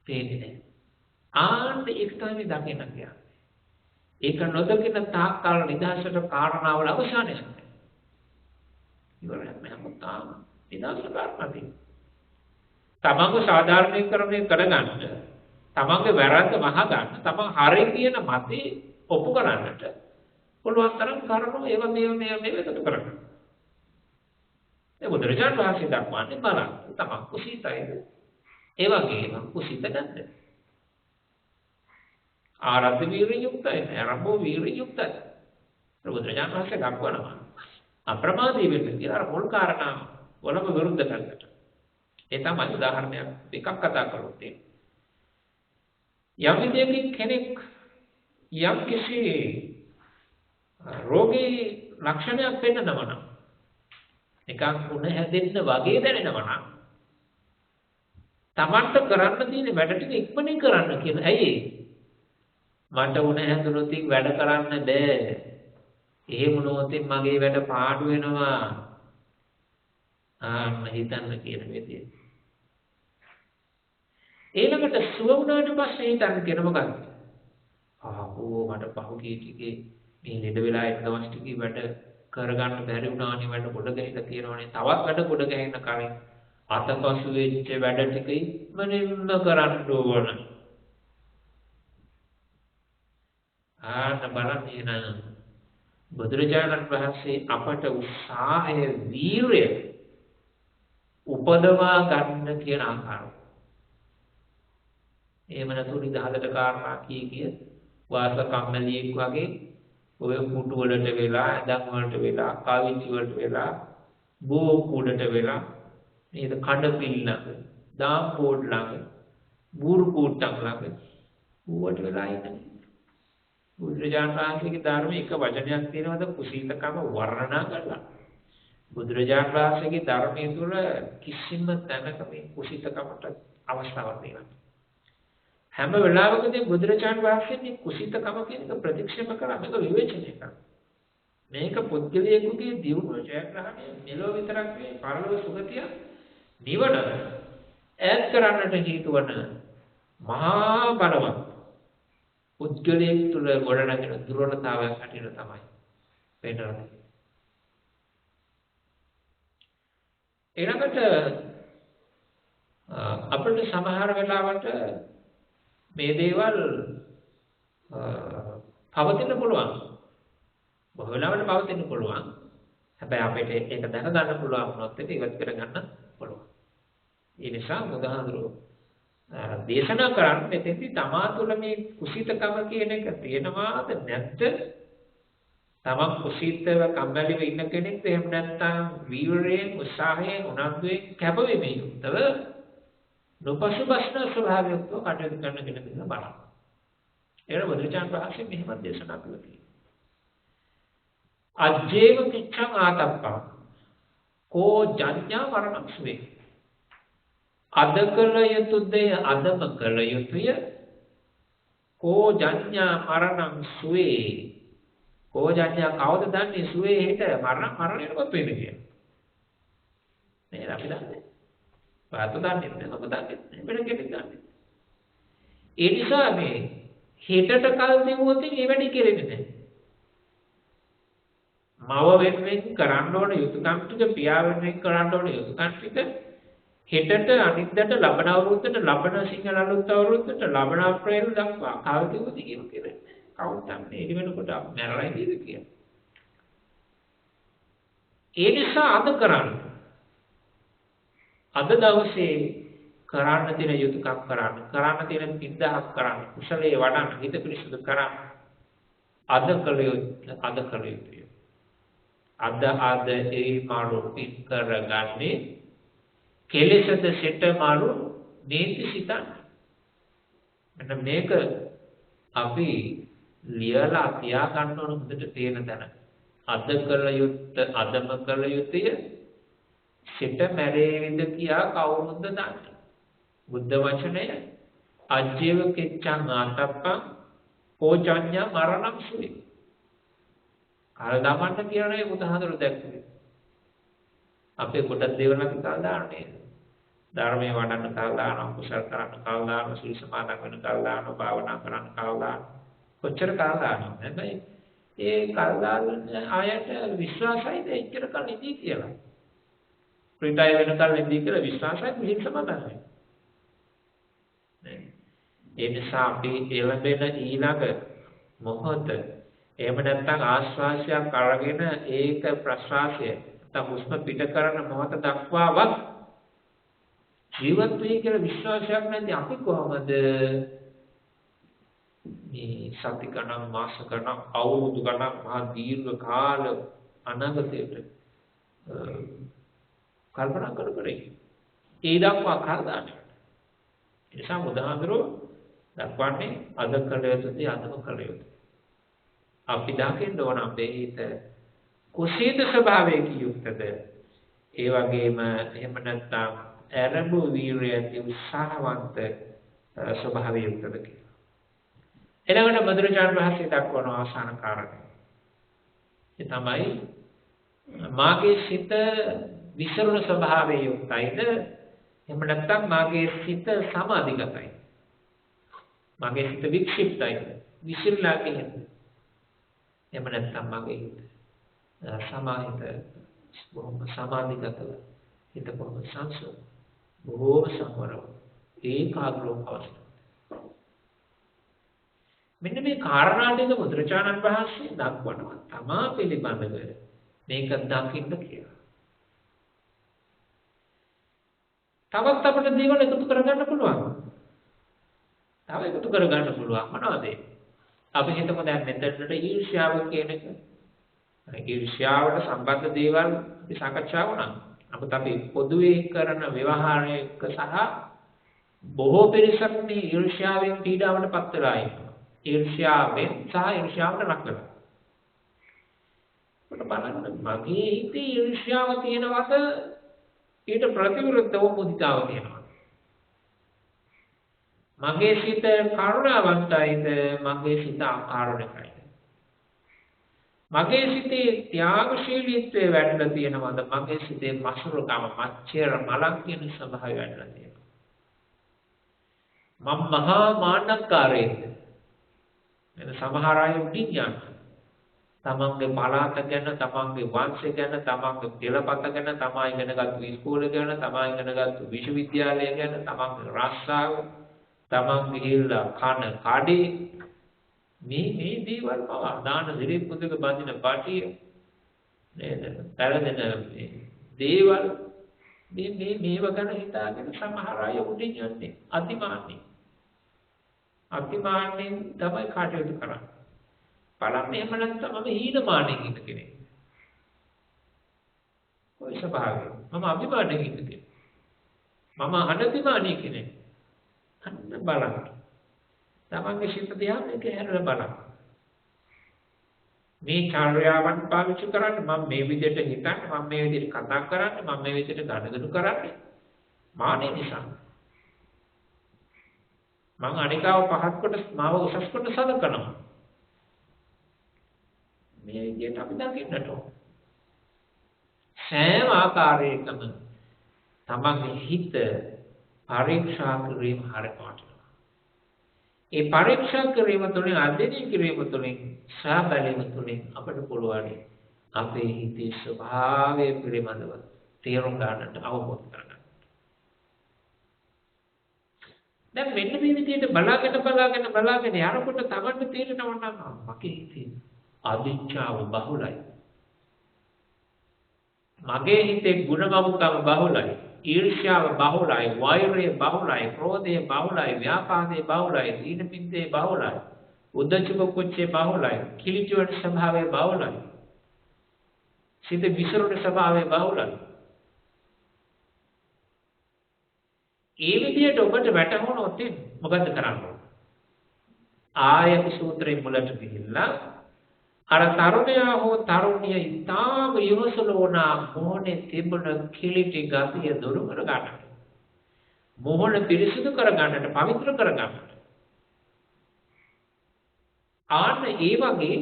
පේන්නේ නැහැ. ආන්න ඒක තමයි දකින්න කියන්නේ. ඒක නොදකින තාක්කල් නිදහසට කාරණාවල අවසානයක් නැහැ. ඉවරයි මම තාම නිදහසට කාරණා තියෙනවා. තමන්ගේ සාධාරණීකරණය කරගන්න, තමන්ගේ වැරද්ද වහගන්න, තමන් හරි කියන මතේ ඔප්පු කරන්නට පුළුවන් තරම් කරුණු ඒව එකතු කරගන්න. ඒ බුදුරජාණන් වහන්සේ දක්වන්නේ බලන්න තමන් කුසීතයිද? ඒ වගේම කුසීත නැද්ද? ආරද්ධ වීර්ය යුක්තයි, ආරම්භ වීර්ය යුක්තයි. බුදුරජාණන් වහන්සේ දක්වනවා අප්‍රමාදී වෙන්න කියලා මුල් කාරණා වලම විරුද්ධ කරගන්න. ඒ තමයි උදාහරණයක් එකක් කතා කරොත් යම් විදියකින් කෙනෙක් යම් කිසි රෝගී ලක්ෂණයක් පෙන්නනවා නම් එකක් උණ හැදෙන්න වගේ දැනෙනවා නම් තමන්ට කරන්න තියෙන වැඩ ටික ඉක්මනින් කරන්න කියන. ඇයි මට උණ හැදුනොත් වැඩ කරන්න බෑ. එහෙම වුණොත් මගේ වැඩ පාඩු වෙනවා. හිතන්න කියන විදිය. ඊළඟට සුව වුණාට පස්සේ හිතන්න කියන මොකක්ද? මට පහුගිය ටිකේ මේ ලෙඩ වෙලා ඉන්න දවස් ටිකේ වැඩ කරගන්න බැරි වුණානේ, වැඩ ගොඩ ගහලා තියෙනවානේ. තවත් වැඩ ගොඩ ගහන්න කලින් අතපසු වෙච්ච වැඩ ටික ඉක්මනින්ම කරන්න ඕන. බලන්න නේද? බුදුරජාණන් වහන්සේ අපට උත්සාහය, වීරය උපදවා ගන්න කියන ආකාරය. එහෙම නැතු නිදහසට කාරණා කිය වාස කම්මැලියෙක් වගේ ඔය කුටු වලට වෙලා, ඇඳන් වලට වෙලා, කාවිච්චි වලට වෙලා, බෝ කුඩට වෙලා, නේද කඩ පිල්ලක, දාම් පොඩ් ළඟ, බූරු කුට්ටක් ළඟ ඌවට වෙලා ඉන්නේ. බුදුරජාණන් වහන්සේගේ ධර්මයේ එක වචනයක් තියෙනවද කුසීතකම වර්ණනා කරලා. බුදුරජාණන් වහන්සේගේ ධර්මයේ තුල කිසිම තැනක මේ කුසීතකමට අවස්ථාවක් නෑ. හැම වෙලාවකදී බුදුරජාණන් වහන්සේ මේ කුසීතකම කියන එක ප්‍රතික්ෂේප කරා, මේක විවේචනය කරා. මේක පුද්ගලයෙකුගේ දියුණුව ජයග්‍රහණය මෙලොව විතරක් නෙවෙයි පරලොව සුගතිය නිවන ඈත් කරන්නට හේතු වන මහා බලවත් පුද්ගලයෙක් තුළ ගොඩනගෙන දුර්වලතාවයක් හැටියට තමයි පෙන්නන්නේ. ඊළඟට අපිට සමහර වෙලාවට මේ දේවල් පවතින්න පුළුවන්. බොහෝ වෙලාවට පවතින්න පුළුවන්. හැබැයි අපිට ඒක දැනගන්න පුළුවන් වුණොත් ඒක ඉවත් කරගන්න පුළුවන්. ඒ නිසා බුදුහාමුදුරුවෝ දේශනා කරන්නේ මෙතෙන්දී තමා තුළ මේ කුසීතකම කියන එක තියෙනවාද නැත්ද? තමන් කුසීතව කම්මැලිව ඉන්න කෙනෙක් එහෙම නැත්නම් වීරයෙන්, උත්සාහයෙන්, උනන්දුවෙන් කැපවීමෙන් යුක්තව නොපසුබස්න ස්වභාවයක්ව කටයුතු කරන කෙනෙක් බලන්න. ඒක බුදුරජාණන් වහන්සේ මෙහෙම දේශනා කළා කියලා. අජ්ජේව කිච්ඡං ආතප්පං කෝ ජඤ්ඤා මරණං සුවේ. අද කළ යුතු දේ අදම කළ යුතුය. කෝ ජඤ්ඤා මරණං සුවේ. කෝ ජඤ්ඤා කවද දන්නේ සුවේ හිට මරණයටපත් වෙන්නේ කියලා. නේද අපි දන්නේ. වාත දන්නේ නැහැ, ඔබ දන්නේ නැහැ, වෙන කෙනෙක් දන්නේ. ඒ නිසා මේ හිතට කල් දෙවොත් මේ වැඩි කෙරෙන්නේ නැහැ. මව වෙනුවෙන් කරන්න ඕන යුතුයකම් ටික, පියා වෙනුවෙන් කරන්න ඕන යුතුයකම් ටික හෙටට අනිද්දාට ලබන අවුරුද්දට, ලබන සිංහල අලුත් අවුරුද්දට, ලබන අප්‍රේල් දක්වා කල් දෙවොත් කියමු කියලා. කවුරුත් දන්නේ ඒ වෙනකොට මැරලා ඉඳීද කියලා. ඒ නිසා අද කරන්න. අද දවසේ කරන්න තියෙන යුතුයකම් කරන්න තියෙන පින්දහක් කරන්න, කුසලයේ වඩන්න, හිත පිරිසුදු කරන්න. අද කළ යුතුය. අද ඒ මාළු පින් කරගන්නේ කෙලෙසද සිට මාළු නීති සිතන්න. මෙන්න මේක අපි ලියලා තියා ගන්න ඕන හොඳට තේරෙන තැන. අද කළ යුත්තේ අදම කළ යුතුය. සිත මැරෙවිද කියා කවුරුද දන්නේ? බුද්ධ වචනය අජ්ජේව කෙච්ඡං ආතප්පං පෝචඤ්ඤ මරණං සුයි. කාල දමන්න කියන්නේ බුදුහාඳුර දැක්කේ. අපේ කොටස් දේවල් අපි කාල දාන්නේ. ධර්මයේ වඩන්න කාල දානවා, කුසල කරන්න කාල දානවා, සීල සමාදන් වෙන කාල දානවා, භාවනා කරන්න කාල දානවා. කොච්චර කාල දානවා. හැබැයි ඒ කාල දාන ආයත විශ්වාසයිද එච්චර කල් ඉදී කියලා. රිටයර් වෙනකල් ඉදී කියලා විශ්වාසයි සීල සමාදන් වෙනවා. ඒ නිසා අපි එළඹෙන ඊළඟ මොහොත එහෙම නැත්නම් ආශ්වාසයක් අරගෙන ඒක ප්‍රශ්වාසය නැත්නම් හුස්ම පිට කරන මොහොත දක්වාවත් ජීවත් වෙයි කියලා විශ්වාසයක් නැති අපි කොහොමද මේ සති ගණන් මාස ගණන් අවුරුදු ගණන් මහා දීර්ඝ කාල අනාගතයට කල්පනා කරේ ඒ දක්වා කාල දාන්නේ. ඒ නිසා බුදුහාඳුරෝ දක්වන්නේ අද කළ යුතුයි අදම කළ යුතුයි. අපි දකින්න ඕන අපේ හිත කුසීත ස්වභාවයක යුක්තද ඒ වගේම එහෙම නැත්නම් ආරම්භ වීර්යයෙන් උත්සාහවන්ත ස්වභාවය යුක්තද කියලා. ඊළඟට බුදුරජාණන් වහන්සේ දක්වන අවසාන කාරණය. ඒ තමයි මාගේ සිත විසරුණු ස්වභාවයේ යුක්තයිද එහෙම නැත්නම් මාගේ සිත සමාධිගතයි. මගේ හිත වික්ෂිප්තයි. විසිරලා කියන්නේ. එහෙම නැත්නම් මගේ හිත සමාහිත බොහොම සමාධිගතව හිත බොහොම සංසුන් බොහොම සංවරව ඒකාග්‍රව අවස්ථාව. මෙන්න මේ කාරණා දෙක බුදුරජාණන් වහන්සේ දක්වනවා තමා පිළිබඳව මේක දකින්න කියලා. තවත් අපිට දේවල් එකතු කරගන්න පුළුවන්. තව එකතු කරගන්න පුළුවන් මොනවද? අපි හිතමු දැන් මෙතනට ඊර්ෂ්‍යාව කියන එක. ඊර්ෂ්‍යාවට සම්බන්ධ දේවල් අපි සාකච්ඡා වුණා. නමුත් අපි පොදුවේ කරන ව්‍යවහාරයක සහ බොහෝ පිරිසක් මේ ඊර්ෂ්‍යාවෙන් පීඩාවට පත් වෙලා ඉන්නවා. ඊර්ෂ්‍යාවෙන් සහ ඊර්ෂ්‍යාවට ලක් වෙනවා. බලන්න මගේ හිතේ ඊර්ෂ්‍යාව තියෙනවද? ඊට ප්‍රතිවිරුද්ධව මුදිතාව තියෙනවා. මගේ සිත කරුණාවන්තයිද මගේ සිත අකාරුණිකයිද? මගේ සිතේ ත්‍යාගශීලීත්වය වැඩිලා තියෙනවද? මගේ සිතේ මසුරුකම මච්චර මලක් කියන ස්වභාවය වැඩිලා තියෙනවා. මම මහා මාන්නකාරයෙක්ද? එන සමහර අය උඩින් යනවා. තමන්ගේ පළාත ගැන, තමන්ගේ වංශය ගැන, තමන්ගේ පෙළපත ගැන, තමා ඉගෙනගත්තු ඉස්කෝලේ ගැන, තමා ඉගෙනගත්තු විශ්වවිද්‍යාලය ගැන, තමන්ගේ රස්සාව, තමන් ගිහිල්ලා කන කඩේ මේ දේවල් පවා දාන දිරිත් පුදුක බඳින පාටිය නේද? පැරදෙන දේවල් මේව ගැන හිතාගෙන සමහර අය උඩින් යන්නේ අතිමාන්නේ තමයි කටයුතු කරන්නේ. බලන්න එහෙම නැත්නම් මම හීනමානෙන් ඉන්න කෙනෙක්. කොයි ස්වභාවය? මම අභිමානෙන් ඉන්න කෙනෙක්. මම අනතිමානී කෙනෙක්. අන්න බලන්න. තමන්ගේ සිත දිහා මේක හැරලා බලන්න. මේ චාර්යාවන් පාවිච්චි කරන්න මම මේ විදිහට හිතන්නේ, මම මේ විදිහට කතා කරන්නේ, මම මේ විදිහට ගනුදෙනු කරන්නේ මානෙ නිසා. මම අනිකාව පහත් කොට මාව උසස් කොට සලකනවා. මේ විදිහට අපි දකින්නට ඕන. සෑම ආකාරයකම තමන්ගේ හිත පරීක්ෂා කිරීම හරියට. ඒ පරීක්ෂා කිරීම තුළින් අධ්‍යයනය කිරීම තුළින් සාබැලීම තුළින් අපට පුළුවන් අපේ හිතේ ස්වභාවය පිළිබඳව තේරුම් ගන්නට අවබෝධ කරගන්න. දැන් මෙන්න මේ විදිහට බලාගෙන යනකොට තමන්ට තේරෙනවා නම් මගේ හිතේ අදිච්ඡාව බහුලයි. මගේ හිතේ ගුණගමුකම බහුලයි. ඊර්ෂ්‍යාව බහුලයි, වෛරය බහුලයි, ක්‍රෝධය බහුලයි, ව්‍යාපාදේ බහුලයි, දීන පිද්දේ බහුලයි, උද්දච්ච කුච්චේ බහුලයි. කිලිටි වල ස්වභාවය බහුලයි. සිත විසිරුණ ස්වභාවය බහුලයි. ඒ විදියට ඔබට වැටහුණොත් මොකද කරන්න ඕන? ආයත සූත්‍රයේ මුලට ගිහිල්ලා අර තරුණයා හෝ තරුණිය ඉතාම යොසලෝනා මොහොනේ තිබුණ කිලිටි ගතිය දුරු කර ගන්නට. මොහොන පිරිසිදු කර ගන්නට, පවිත්‍ර කර ගන්නට. ආන්න ඒ වගේ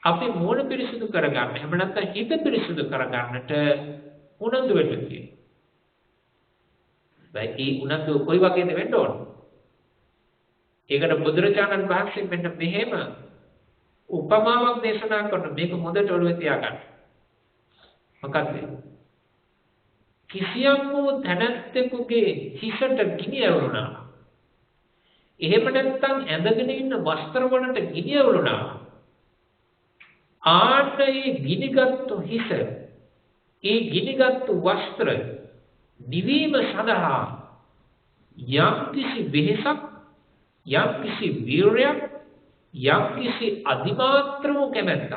අපි මොහොන පිරිසිදු කර ගන්න. එහෙම නැත්නම් හිත පිරිසිදු කර ගන්නට උනන්දු වෙන්න තියෙනවා. ඒ උනන්දු කොයි වගේද වෙන්න ඕන? ඒකට බුදුරජාණන් වහන්සේ මෙන්න මෙහෙම උපමාවක් දේශනා කරන මේක හොඳට ඔළුවේ තියාගන්න. මොකක්ද? කිසියම් වූ තැනැත්තෙකුගේ හිසට ගිනි ඇවුරුණා. එහෙම නැත්නම් ඇඳගෙන ඉන්න වස්ත්‍ර වලට ගිනි ඇවුරුණා. ආන්නේ ගිනිගත්තු හිස, ඒ ගිනිගත්තු වස්ත්‍ර නිවීම සඳහා යම් කිසි වෙහසක්, යම් කිසි වීරයක්, යම් කිසි අධිමාත්‍ර වූ කැමැත්තක්,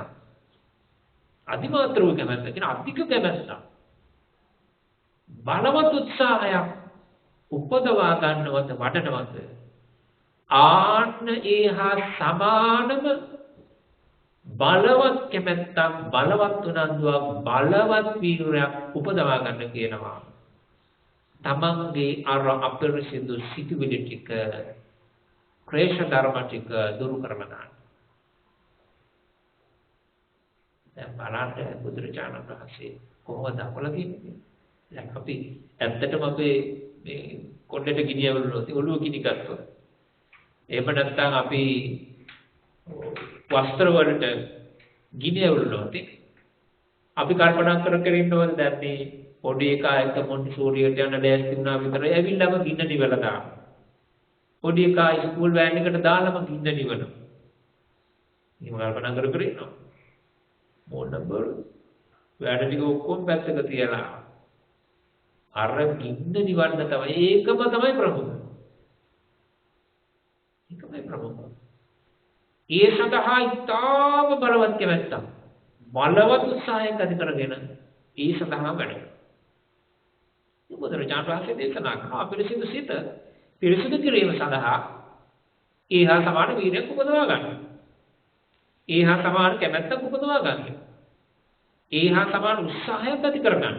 අධිමාත්‍ර වූ කැමැත්ත කියන අධික කැමැත්තක්, බලවත් උත්සාහයක් උපදවා ගන්නවද වඩනවද? ආන්න ඒහා සමානම බලවත් කැමැත්තක්, බලවත් උනන්දුවක්, බලවත් වීරයක් උපදවා ගන්න කියනවා. තමන්ගේ අර අපරිසිදු සිතුවිලි ටික, ක්ලේශ ධර්ම ටික දුරු කරලා ගන්න. දැන් බලන්න බුදුරජාණන් වහන්සේ කොහොමද අපල කියන්නේ? දැන් අපි ඇත්තටම අපේ මේ කොණ්ඩේට ගිනියවලුනොත් ඔළුව ගිනි ගත්තොත්, එහෙම නැත්නම් අපි වස්ත්‍ර වලට ගිනියවලුනොත් අපි කල්පනා කර ඉන්නවද දැන් මේ පොඩි එකා එක මොන්ටිසෝරියට යන ලෑස්ති වුණා විතරයි ඇවිල්ලාම ගින්න නිවලා දානවා. පොඩි එකා ස්කූල් වෑන් එකට දාලාම ගින්න නිවනවා. එහෙම කල්පනා කර ඉන්නවා. මොන බර වැඩ ටික ඔක්කොම පැත්තක තියලා අර ගින්න නිවන්න තමයි ඒකම තමයි ප්‍රමුඛ. ඒකමයි ප්‍රමුඛ. ඒ සඳහා ඉතාම බලවත් කැමැත්තක්, බලවත් උත්සාහයක් ඇති කරගෙන ඒ සඳහා වැඩ. බුදුරජාණන් වහන්සේ දේශනා කරන අපිරිසිදු සිත පිරිසිදු කිරීම සඳහා ඒහා සමාන වීර්යයක් උපදවා ගන්න. ඒහා සමාන කැමැත්තක් උපදවා ගන්න. ඒහා සමාන උත්සාහයක් ඇති කර ගන්න.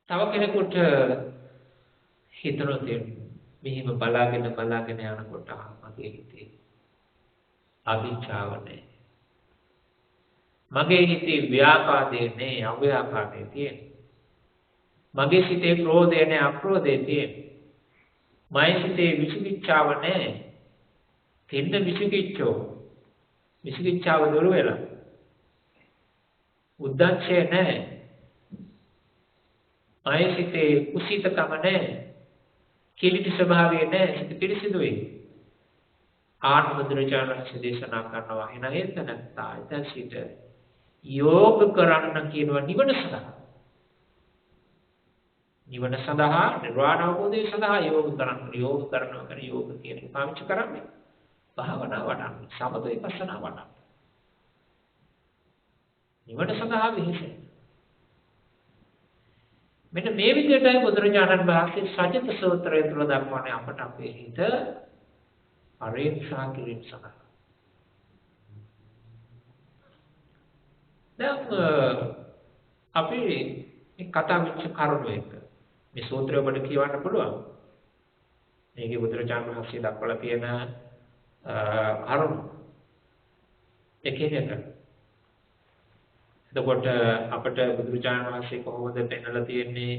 තව කෙනෙකුට හිතනොත් මෙහිම බලාගෙන යනකොට මගේ හිතේ අවිචාව නැහැ. මගේ හිතේ ව්‍යාපාදේ නැහැ, අව්‍යාපාදේ තියෙනවා. මගේ සිතේ ක්‍රෝධය නැහැ, අක්‍රෝධය තියෙනවා. මගේ සිතේ විචිකිච්ඡාව නැහැ. තින්න විචිකිච්ඡාව දුර වෙලා. උද්දච්චය නැහැ. මගේ සිතේ කුසීතකම නැහැ. කිලිටි ස්වභාවය නැහැ. සිත පිරිසිදුයි. ආත්මදුරචාරණ දේශනා කරනවා. එන හේත නැත්තා එතන සිට යෝග කරන්න කියනවා නිවන සඳහා. නිවන සඳහා, නිර්වාණ අවබෝධය සඳහා යෝග කරනවා කියන යෝග කියන එක පාවිච්චි කරන්නේ. භාවනා වඩන්න, සමත විපස්සනා වඩන්න. නිවන සඳහා විහිසෙන. මෙන්න මේ විදිහටයි බුදුරජාණන් වහන්සේ සජිත සූත්‍රය තුළ දක්වන්නේ අපට අපේ හිත පරීක්ෂා කිරීම සඳහා. දැන් අපි මේ කතා වෙච්ච කරුණු එක මේ සූත්‍රය ඔබට කියවන්න පුළුවන්. මේකේ බුදුරජාණන් වහන්සේ දක්වලා තියෙන කරුණු එක. එතකොට අපට බුදුරජාණන් වහන්සේ කොහොමද පෙන්වලා තියෙන්නේ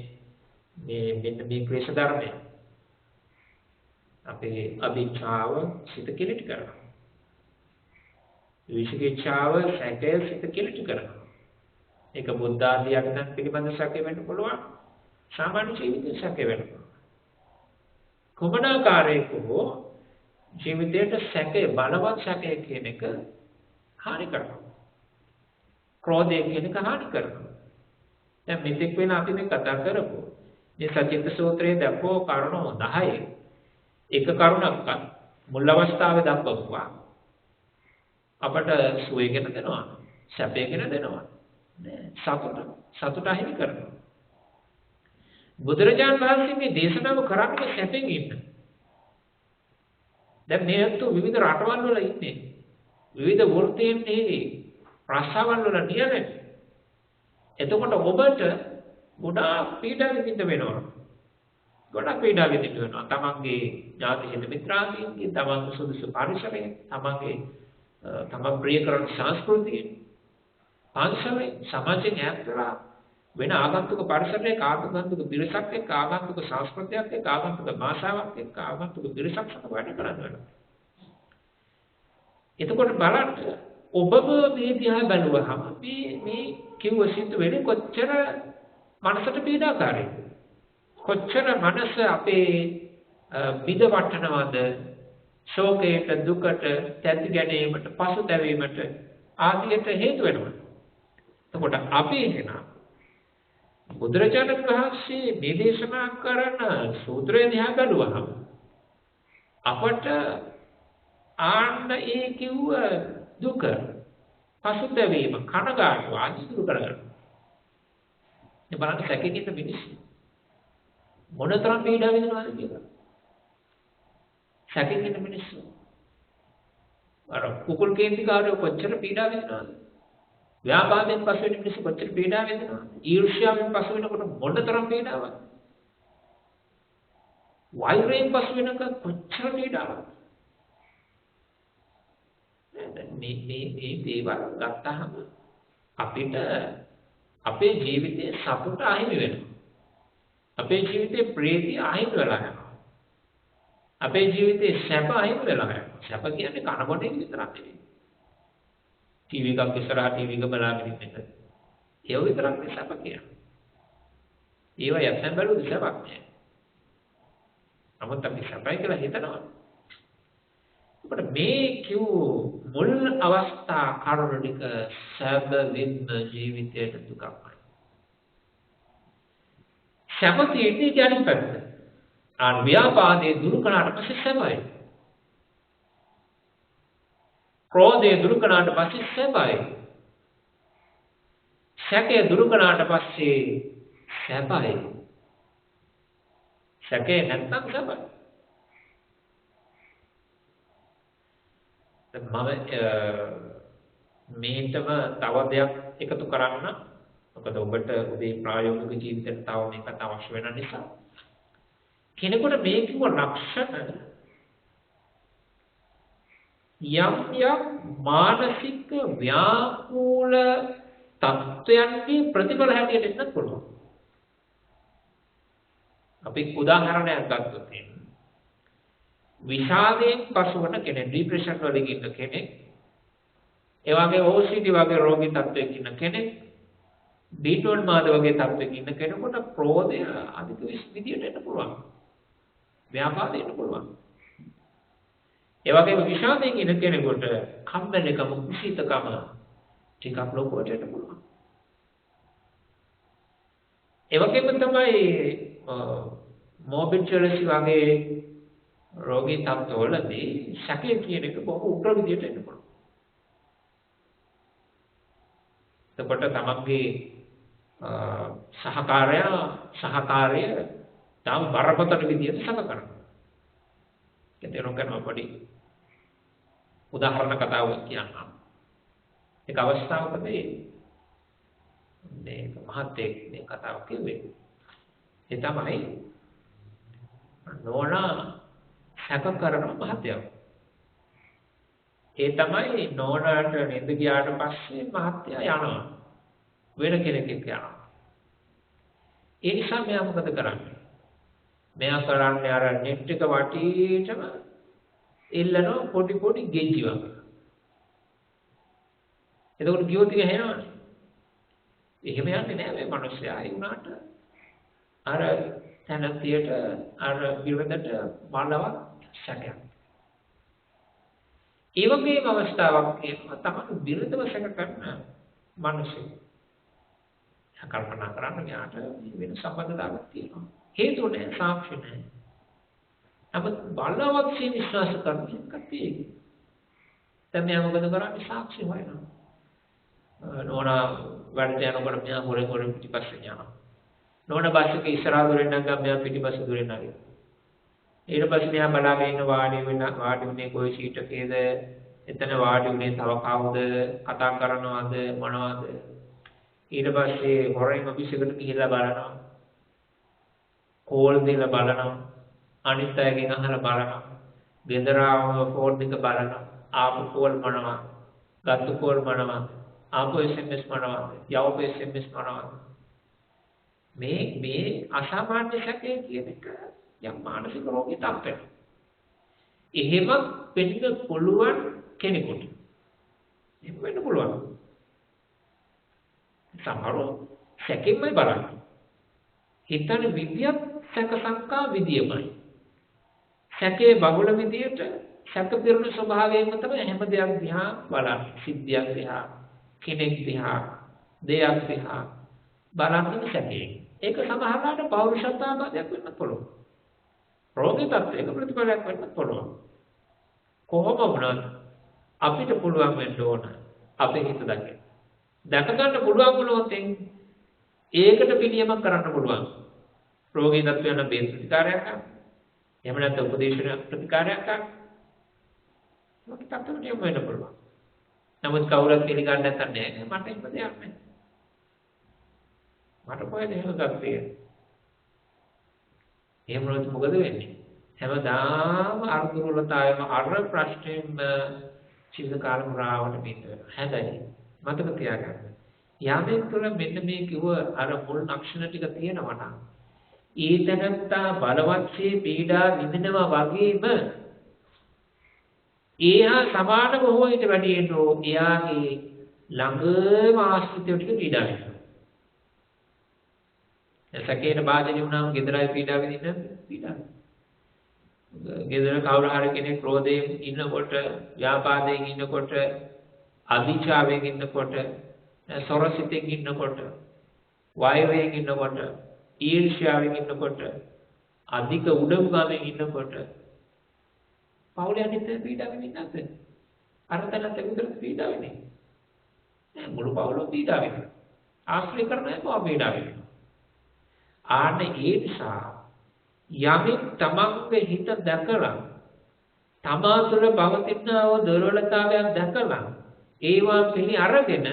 මේ මෙන්න මේ ක්ලේශ ධර්මය? අපේ අභිචාව සිත කිලිට කරනවා. විචිකිච්ඡාව සැකය සිත කිලිට කරනවා. ඒක බුද්ධ ආදී අඥාන පිළිබඳ සැකය වෙන්න පුළුවන්. සාමාන්‍ය ජීවිතයේ සැකය වෙන්න පුළුවන්. කුමනාකාරයක හෝ ජීවිතයට සැකය, බලවත් සැකය කියන එක හානි කරනවා. ක්‍රෝධය කියන එක හානි කරනවා. දැන් මෙතෙක් වෙන අපි මේ කතා කරපුවා මේ සචිත්ත සූත්‍රයේ දක්වෝ කරුණු 10 එක කරුණක්වත් මුල් අවස්ථාවේ දක්වපුවා අපට සුවයගෙන දෙනවා, සැපයගෙන දෙනවා, සතුට අහිමි කරනවා. බුදුරජාණන් වහන්සේ මේ දේශනාව කරන්නේ සැපෙන් ඉන්න. දැන් මේතු විවිධ රටවල් වල ඉන්නේ. විවිධ වෘත්තීන් මේ රස්සාවල් වල නියමයි. එතකොට ඔබට ගොඩාක් පීඩා විඳින්න වෙනවා. ගොඩාක් පීඩා විඳින්න වෙනවා. තමන්ගේ ඥාති හිත මිත්‍රාදීන්ගේ, තමන්ගේ සුදුසු පරිසරයෙන්, තමන් ප්‍රිය කරන සංස්කෘතියෙන්, පන්සලේ සමාජයෙන් ඈත්ලා වෙන ආගන්තුක පරිසරයක ආගන්තුක පිරිසක් එක්ක, ආගන්තුක සංස්කෘතියක් එක්ක, ආගන්තුක භාෂාවක් එක්ක, ආගන්තුක පිරිසක් සමග වැඩ කරන්න වෙනවා. එතකොට බලන්න ඔබම මේ දිහා බලුවහම මේ කිව්ව සිද්ධ වෙන්නේ කොච්චර මනසට පීඩාකාරීද? කොච්චර මනස අපේ විද වටනවද? ශෝකයට, දුකට, තැති ගැනීමට, පසුතැවීමට ආදියට හේතු වෙනවා. එතකොට අපි එන බුදුරජාණන් වහන්සේ මේ දේශනා කරන සූත්‍රය දිහා බලුවහම අපට ආන්න ඒ කිව්ව දුක, පසුතැවීම, කනගාටුව ආදී දුරු කරගන්න. ඒ බලන්න සැකකින් මිනිස්සු මොනතරම් පීඩා විඳිනවද කියලා. සැකකින් මිනිස්සු අර කුකුල් කේන්තිකාරයෝ කොච්චර පීඩා විඳිනවද? ව්‍යාපාදයෙන් පසු වෙන මිනිස්සු කොච්චර පීඩා විඳිනවද? ඊර්ෂ්‍යාවෙන් පසු වෙනකොට මොනතරම් පීඩාවක්ද? වෛරයෙන් පසු වෙනක කොච්චර පීඩාවක්ද? මේ දේවල් ගත්තාම අපිට අපේ ජීවිතයේ සතුට අහිමි වෙනවා. අපේ ජීවිතේ ප්‍රීතිය අහිමි වෙලා යනවා. අපේ ජීවිතේ සැප අහිමි වෙලා යනවා. සැප කියන්නේ කන බොන එක විතරක් නෙවෙයි. ටීවී එකක් ඉස්සරහා ටීවී එක බලාගෙන ඉන්න එක. ඒව විතරක් නෙවෙයි සැප කියන්නේ. ඒව යැපෙන් බැලුවොත් සැපක් නෑ. නමුත් අපි සැපයි කියලා හිතනවා. අපිට මේ කිව් මුල් අවස්ථා කරුණු ටික සැබවින්ම ජීවිතයට දුකක්මයි. සැප තියෙන්නේ ඥානික පැත්ත. ව්‍යාපාදයේ දුරු කළාට පස්සේ සැපයි. ක්‍රෝධයේ දුරු කළාට පස්සේ සැපයි. සැකේ දුරු කළාට පස්සේ සැපයි. සැකේ නැත්තම් සැපයි. මම මේකම තව දෙයක් එකතු කරන්න. මොකද ඔබට ඔබේ ප්‍රායෝගික ජීවිතයට තව මේකට අවශ්‍ය වෙන නිසා. කෙනෙකුට මේකම ලක්ෂණ යම් මානසික ව්‍යාකූල තත්ත්වයන්ගේ ප්‍රතිඵල හැටියට එන්නත් පුළුවන්. අපි උදාහරණයක් ගත්තොත් විෂාදයෙන් පසුවන කෙනෙක්, ડિප්‍රෙෂන් වලින් ඉන්න කෙනෙක්, ඒ වගේ OCD වගේ රෝගී තත්ත්වයක ඉන්න කෙනෙක්, දීටෝන්මාද වගේ තත්ත්වයක ඉන්න කෙනෙකුට ක්‍රෝධය අධික විදියට එන්න පුළුවන්. ව්‍යාපාදයට එන්න පුළුවන්. ඒ වගේම විෂාදයෙන් ඉන්න කෙනෙකුට කම්මැලිකම, කුසීතකම ටිකක් ලොකුවට එන්න පුළුවන්. ඒ වගේම තමයි මොබිල් ජෙලසි වගේ රෝගී තත්ත්වවලදී සැකය කියන එක බොහෝ උග්‍ර විදියට එන්න පුළුවන්. එතකොට තමන්ගේ සහකාරය තම බරපතල විදියට සැක කරනවා. ඒතරම් කරනවා පොඩි උදාහරණ කතාවක් කියන්නම්. එක අවස්ථාවකදී මේ මහත්තයෙක් මේ කතාව කිව්වේ. ඒ තමයි නෝනා සැක කරන මහත්තයා. ඒ තමයි නෝනාට නිද ගියාට පස්සේ මහත්තයා යනවා. වෙන කෙනෙක් එක්ක යනවා. ඒ නිසා මෙයා මොකද කරන්නේ? මෙයා කරන්නේ අර net එක වටේටම එල්ලනවා පොඩි ගෙජ්ජි වගේ. එතකොට ගියොත් එක හැරෙනවනේ. එහෙම යන්නේ නෑ මේ මිනිස්සයා. ඒ වුණාට අර තනතියට අර විරදට බලවත් සැකයක්. ඒ වගේම අවස්ථාවක් තියෙනවා තමයි විරදව සැක කරන මිනිස්සු. කල්පනා කරන්න යාට වෙන සම්බන්ධතාවයක් තියෙනවා. හේතු නැහැ, සාක්ෂි නැහැ. නමුත් බලවත් විශ්වාස කරන කතියේ. දැන් මෙයා මොකද කරන්නේ? සාක්ෂි හොයනවා. නෝනා වැඩට යනකොට මෙයා හොරෙන් පිටිපස්සේ යනවා. නෝනා බස් එකේ ඉස්සරහ දොරෙන් නැගගම මෙයා පිටිපස්සේ දොරෙන් නැගෙනවා. ඊට පස්සේ මෙයා බලාගෙන ඉන්න වාඩි වෙන්නේ කොයි සීට් එකේද? එතන වාඩි වෙන්නේ තව කවුද? කතා කරනවද මොනවද? ඊට පස්සේ හොරෙන් ඔෆිස් එකට ගිහිල්ලා බලනවා. කෝල් දීලා බලනවා. අනිත් අයගෙන් අහලා බලනවා. ගෙදර ආවම ෆෝන් එක බලනවා. ආපු කෝල් මොනවද? ගත්තු කෝල් මොනවද? ආපු SMS මොනවද? යවපු SMS මොනවද? මේ අසාමාන්‍ය සැකේ කියන එක යම් මානසික රෝගී තත්ත්වයක්. එහෙම වෙන්න පුළුවන් කෙනෙකුට. එහෙම වෙන්න පුළුවන්. සමහරව සැකෙන්මයි බලන්නේ. හිතන විදියක් සැක සංකා විදියමයි. සැකේ බහුල විදියට සැක පිරුණු ස්වභාවයෙන්ම තමයි හැම දෙයක් දිහා බලන්නේ. සිද්ධියක් දිහා, කෙනෙක් දිහා, දෙයක් දිහා බලන්නේ සැකයෙන්. ඒක සමහරවිට පෞරුෂත්වයක් වෙන්න පුළුවන්. රෝගී තත්ත්වයක ප්‍රතිඵලයක් වෙන්න පුළුවන්. කොහොම වුණත් අපිට පුළුවන් වෙන්න ඕන අපේ හිත දැකගන්න. දැක ගන්න පුළුවන් වුණොත් ඒකට පිළියමක් කරන්න පුළුවන්. රෝගී තත්ත්වයන බේත් ප්‍රතිකාරයක් ගන්න. එහෙම නැත්නම් උපදේශන ප්‍රතිකාරයක් ගන්න. මොකක්ද තත්ත්වෙට යොමු වෙන්න පුළුවන්. නමුත් කවුරුත් පිළිගන්නේ නැත්නම් නෑ මට එහෙම දෙයක් නෑ. මට කොහෙද එහෙම ගත්තේ? එහෙම වුණොත් මොකද වෙන්නේ? හැමදාම අර්ධුරලතාවයම අර ප්‍රශ්නෙම චිත්ත කාල පුරාවට පිට වෙනවා. හැබැයි මතක තියාගන්න. යමෙක් තුළ මෙන්න මේ කිව්ව අර මුල් ලක්ෂණ ටික තියෙනවා නම් ඊතනත්තා බලවත්සේ පීඩා විඳිනවා වගේම ඒහා සමාන බොහෝ ඊට වැඩියෙන්ෝ එයාගේ ළඟම ආශ්‍රිතයෝ ටික පීඩා විඳිනවා. සැකේට භාජනය වුණාම ගෙදරයි පීඩා විඳින්න පීඩා. ගෙදර කවුරු හරි කෙනෙක් ක්‍රෝධයෙන් ඉන්නකොට, ව්‍යාපාදයෙන් ඉන්නකොට, අවිචාවෙන් ඉන්නකොට, සොරසිතෙන් ඉන්නකොට, වෛරයෙන් ඉන්නකොට, ඊර්ෂ්‍යාවෙන් ඉන්නකොට, අධික උඩඟුකමෙන් ඉන්නකොට පවුලේ අනිත් පීඩා විඳින්නත් අරතනත් විතර පීඩා විඳින්නේ. මුළු පවුලම පීඩා විඳිනවා. ආශ්‍රය කරන අය පීඩා විඳිනවා. ආන්න ඒ නිසා යමෙක් තමන්ගේ හිත දැකලා තමා තුළ පවතින දුර්වලතාවයන් දැකලා ඒවා පිළි අරගෙන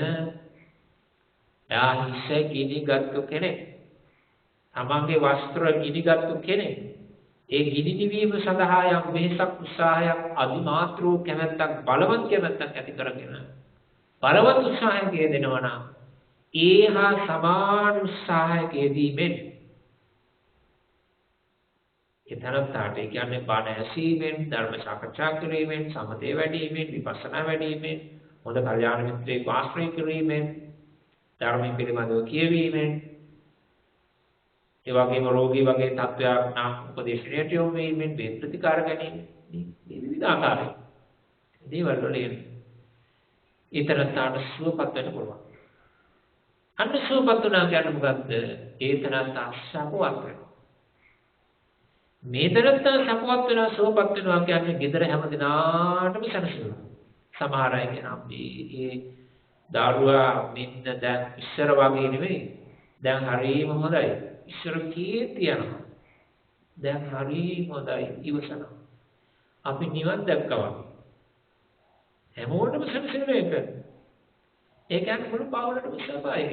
හිස ගිනිගත්තු කෙනෙක්, තමන්ගේ වස්ත්‍ර ගිනිගත්තු කෙනෙක්, ඒ ගිනි නිවීම සඳහා යම් වෙහසක් උත්සාහයක් අදිමාත්‍ර වූ කැමැත්තක්, බලවත් කැමැත්තක් ඇති කරගෙන බලවත් උත්සාහයක යෙදෙනවා නම් ඒහා සමාන උත්සාහයක යෙදීමෙන් එතරම්තාට කියන්නේ බණ ඇසීමෙන්, ධර්ම සාකච්ඡා කිරීමෙන්, සමතේ වැඩිවීමෙන්, විපස්සනා වැඩිවීමෙන්, හොඳ කල්යාණ මිත්‍රයෙක් ආශ්‍රය කිරීමෙන්, ධර්මයෙන් පිළිබඳව කියවීමෙන්, ඒ වගේම රෝගී වගේ තත්ත්වයක් නම් උපදේශනයට යොමු වීමෙන්, බේත් ප්‍රතිකාර ගැනීම, මේ විවිධ ආකාරයෙන් දේවල් වලින් එතරම්තාට සුවපත් වෙන්න පුළුවන්. අන්න සුවපත් වෙනවා කියන්නේ මොකද්ද? ඒතරම්තා සපවත් වෙනවා. මේ තරත්තා සපවත් වෙනවා, සුවපත් වෙනවා කියන්නේ gedara හැම දිනාටම සැනසෙනවා. සමහර අය කියනවා මේ දරුවා මෙන්න දැන් ඉස්සර වගේ නෙවෙයි. දැන් හරියම හොඳයි. ඉස්සර කීයේ යනවා. දැන් හරියම හොඳයි ඉවසනවා. අපි නිවන් දැක්කවා. හැමෝටම සැනසෙන එක. ඒ කියන්නේ මුළු පවුලටම සපයි.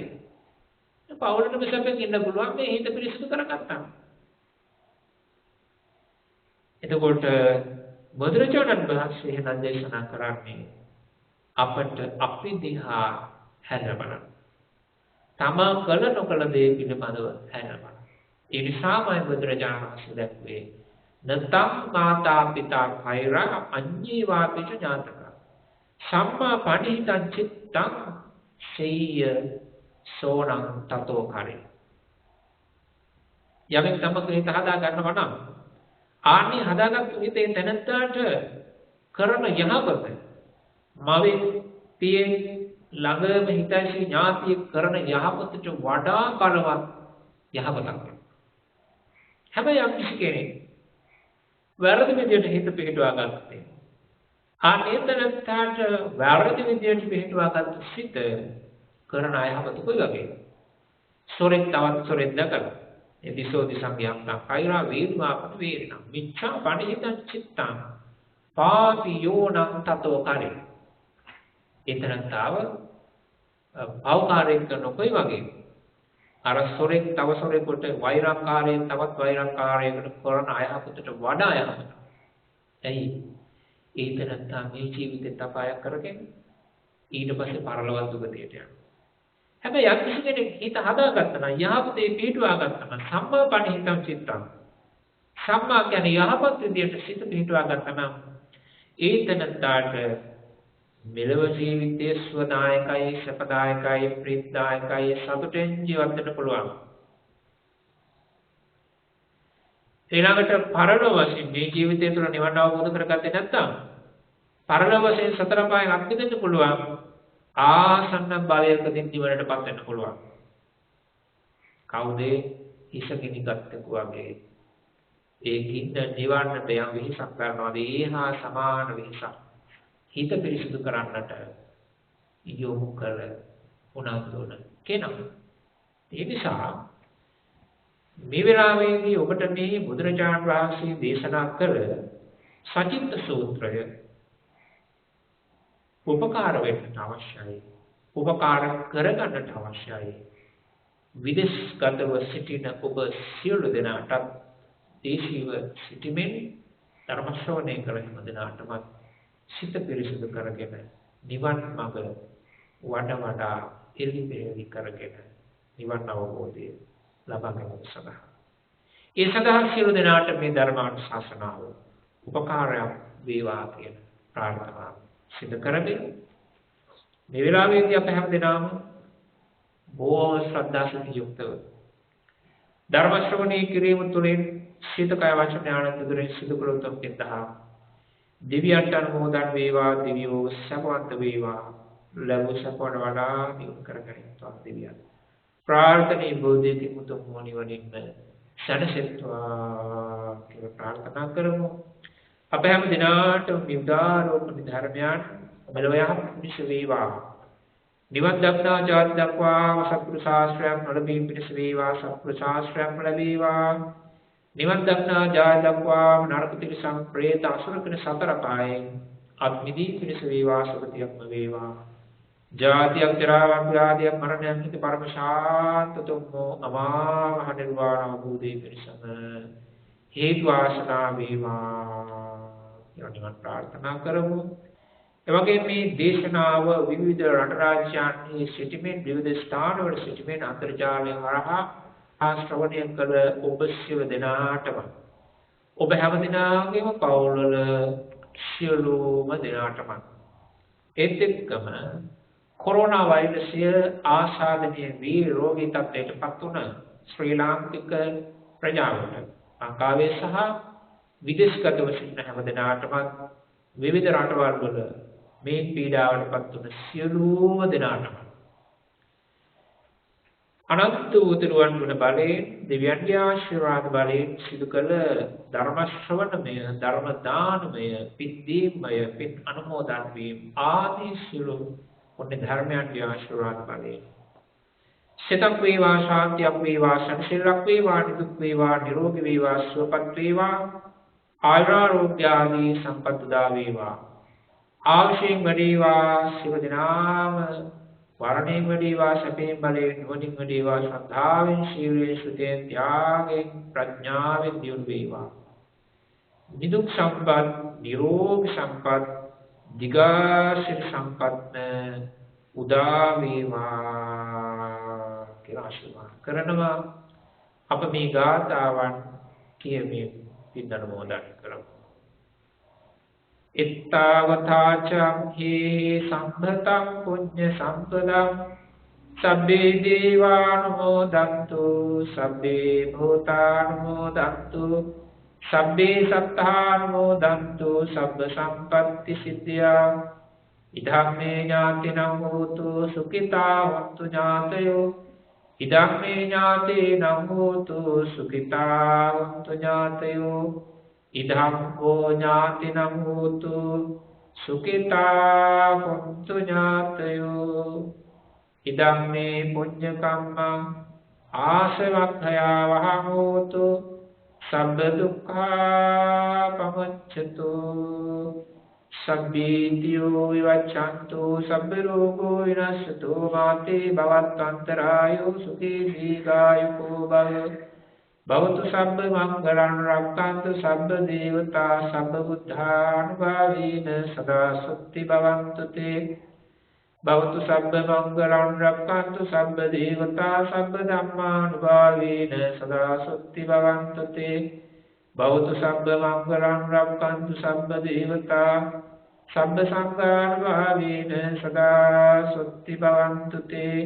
පවුලටම සපෙන් ඉන්න පුළුවන් මේ හිත පිරිසිදු කරගත්තා. එතකොට බුදුරජාණන් වහන්සේ එහෙනම් දේශනා කරන්නේ අපට අපි දිහා හැර බලන්න. තමා කළ නොකළ දේ පිළිබඳව හැර බලන්න. ඒ නිසාමයි බුදුරජාණන් වහන්සේ දැක්වේ නතම් මාතා පිතා කෛරා අඤ්ඤේ වාපිච ඥාතක සම්මා පණිහිතං චිත්තං සේය සෝණං තතෝ කරේ. යමෙක් තමගේ හිත හදා ගන්නවා නම් ආන්නේ හදාගත්තු හිතේ තැනත්තාට කරන යහපත මවෙන් පියෙන් ළඟම හිතයි ඥාතිය කරන යහපතට වඩා බලවත් යහපතක්. හැබැයි යම් කිසි කෙනෙක් වැරදි විදියට හිත පිටවා ගත්තේ. ආනේතරත්තාට වැරදි විදියට පිටවා ගත්ත සිත කරන අයහපත කොයි වගේද? සොරෙක් තවත් සොරෙක් දැකලා ඒ දිසෝ දිසම් යම්නා කෛරා වේදමාපන වේරණ මිච්ඡා පණිහිතං චිත්තං පාපියෝනං තතෝ කරේ. ඒතරත්තාව පෞකාරයෙන් කරන කොයි වගේද? අර සොරෙක් තව සොරෙකුට වෛරකාරයෙන් තවත් වෛරකාරයකට කරන අයහපතට වඩා යහපත. ඇයි? ඒතරත්තා මේ ජීවිතේ තපායක් කරගෙන ඊට පස්සේ පරලොව දුගතියට යනවා. හැබැයි යම් කිසි කෙනෙක් හිත හදාගත්තා නම් යහපතේ පිටුවා ගත්තා නම් සම්මා පණිහිතං චිත්තං. සම්මා කියන්නේ යහපත් විදියට සිත පිටුවා ගත්තා නම් ඒතනත්තාට මෙලව ජීවිතයේ ස්වදායකයි සපදායකයි ප්‍රීතිදායකයි සතුටෙන් ජීවත් වෙන්න පුළුවන්. ඊළඟට පරලොව වශයෙන් මේ ජීවිතය තුළ නිවන අවබෝධ කරගත්තේ නැත්නම් පරලොව වශයෙන් සතර පායෙන් අත්දෙන්න පුළුවන්. ආසන්න භවයකදී නිවනටපත් වෙන්න පුළුවන්. කවුද? හිසකිනිගත්කු වගේ. ඒකින්ද නිවන්නට යම් විහිසක් කරනවාද ඒහා සමාන විහිසක් හිත පිරිසිදු කරන්නට යොමු කර උනන්දුන කෙනා. ඒ නිසා මේ වෙලාවේදී ඔබට මේ බුදුරජාණන් වහන්සේ දේශනා කළ සචිත්ත සූත්‍රය උපකාර වෙන්නට අවශ්‍යයි. උපකාර කරගන්නට අවශ්‍යයි. විදේශගතව සිටින ඔබ සියලු දෙනාට දේශීව සිටීමෙන් ධර්ම ශ්‍රවණය කරන දෙනාටම සිත පිරිසිදු කරගෙන නිවන් මඟ වඩා එළිපෙළි කරගෙන නිවන් අවබෝධය ලබා ගැනීම සඳහා ඒ සඳහා සියලු දෙනාට මේ ධර්මානුශාසනාව උපකාරයක් වේවා කියන ප්‍රාර්ථනාව සිදු කරමින් මේ වෙලාවේදී අප හැම දෙනාම බොහෝ ශ්‍රද්ධාවෙන් යුක්තව ධර්ම ශ්‍රවණය කිරීම තුළින් සිත කය වචන ඥාන දුරින් සිදු කළ උතුම් පින්දහම් දිව්‍යයන්ට අනුමෝදන් වේවා. දිව්‍යෝ සපවන්ත වේවා. ලැබු සපවන වඩා දියුණු කරගනිත්වා දිව්‍යයන්. ප්‍රාර්ථනීය බෝධිති මුතුන් මොණිවනින් සනසෙත්වා කියලා ප්‍රාර්ථනා කරමු. අප හැම දිනාට විද්‍යාරෝපණ ධර්මයන් මෙලොව පිණිස වේවා. නිවන් දක්නා ජාති දක්වා සත්පුරුෂ ශාස්ත්‍රයන් නොලැබී පිණිස වේවා. සත්පුරුෂ ශාස්ත්‍රයන් ලැබේවා. නිවන් දක්නා ජාති දක්වා නරක තිරිසන් ප්‍රේත අසුර කියන සතර පායෙන් අත්මිදී පිණිස වේවා. සුගතියක්ම වේවා. ජාතියක් ජරාවක් ව්‍යාධියක් මරණයක් හිත පරම ශාන්තතුම් අමා මහ නිර්වාණ අවබෝධයේ පිණිසම හේතු වාසනා වේවා. යෝනිවන් ප්‍රාර්ථනා කරමු. එවැගේ මේ දේශනාව විවිධ රට රාජ්‍යයන්හි සිටිමින් විවිධ ස්ථානවල සිටිමින් අන්තර්ජාලය හරහා ශ්‍රවණය කළ ඔබ සියලු දෙනාටම ඔබ හැම දිනාගේම පවුල්වල සියලුම දෙනාටම ඒත් එක්කම කොරෝනා වෛරසය ආසාදනීය වී රෝගී තත්ත්වයට පත් වුණ ශ්‍රී ලාංකික ප්‍රජාවට ලංකාවේ සහ විදේශගතව සිටින හැම දෙනාටම විවිධ රටවල් වල මේ පීඩාවට පත් වුණ සියලුම දෙනාටම අනන්ත උතුරුවන් වන බලයෙන් දෙවියන්ගේ ආශිර්වාද බලයෙන් සිදු කළ ධර්ම ශ්‍රවණමය ධර්ම දානමය පින්දීමය පින් අනුමෝදන් වීම ආදී සියලු පුණ්‍ය ධර්මයන්ගේ ආශිර්වාද බලයෙන් සිතක් වේවා ශාන්තියක් වේවා සංසිල්ලක් වේවා නිදුක් වේවා නිරෝගී වේවා සුවපත් වේවා ආයුරාෝග්‍ය ආදී සම්පත් උදා වේවා ආශීර්වාද වේවා සිව දිනාම වරණයෙන් වැඩිවා සැපයෙන් බලයෙන් නුවණින් වැඩිවා ශ්‍රද්ධාවෙන් සීලයෙන් සුතෙන් ත්‍යාගයෙන් ප්‍රඥාවෙන් දියුණු වේවා. නිදුක් සම්පත් නිරෝගී සම්පත් දිගාසිරි සම්පත් උදා වේවා කියලා ආශිර්වාද කරනවා. අප මේ ගාථාවන් කියමින් පින් අනුමෝදන් කරමු. ittavathācam hi samphatam puñña sampadaṃ sabbe devānumodantu sabbe bhūtānumodantu sabbe satthanumodantu sabba sampatti siddhya idhamme ñātinam hūtu sukhitā hontu ñātayo ඉදම් මේ ඥාතේනං හෝතු සුඛිතා හොන්තු ඥාතයෝ ඉදම් හෝ ඥාතිනං හෝතු සුඛිතා හොන්තු ඥාතයෝ ඉදම් මේ පුඤ්ඤ කම්මං ආසවක්ඛයා වහං හෝතු සබ්බ දුක්ඛා පමුච්ඡතු සබ්බීතියෝ විවච්ඡන්තු සබ්බ රෝගෝ විනස්සතු මාතේ භවත්වන්තරායෝ සුඛී දීඝායුකෝ භවතු සබ්බ මංගලං රක්ඛන්තු සබ්බ දේවතා සබ්බ බුද්ධානුභාවේන සදා සුත්ති භවන්තු තේ භවතු සබ්බ මංගලං රක්ඛන්තු සබ්බ දේවතා සබ්බ ධම්මානුභාවේන සදා සුත්ති භවන්තු තේ භවතු සබ්බ මංගලං රක්ඛන්තු සබ්බ දේවතා සබ්බ සංඝානුභාවේන සදා සුත්ති භවන්තු තේ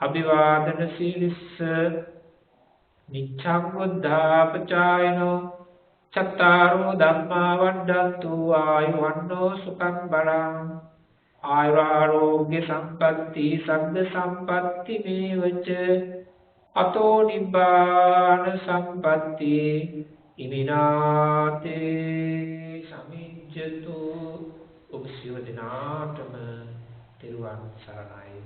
අභිවාදන සීලිස්ස නිච්ඡං බුද්ධාපචායනෝ චත්තාරෝ ධම්මා වණ්ඩන්තු ආයුවන්නෝ සුඛං බලං ආයුරාෝග්‍ය සම්පatti සග්ග සම්පatti මේවච අතෝ නිබ්බාන සම්පatti ඉමිනාතේ සමිජ්ජතු ඔබ සියලු දෙනාටම තෙරුවන් සරණයි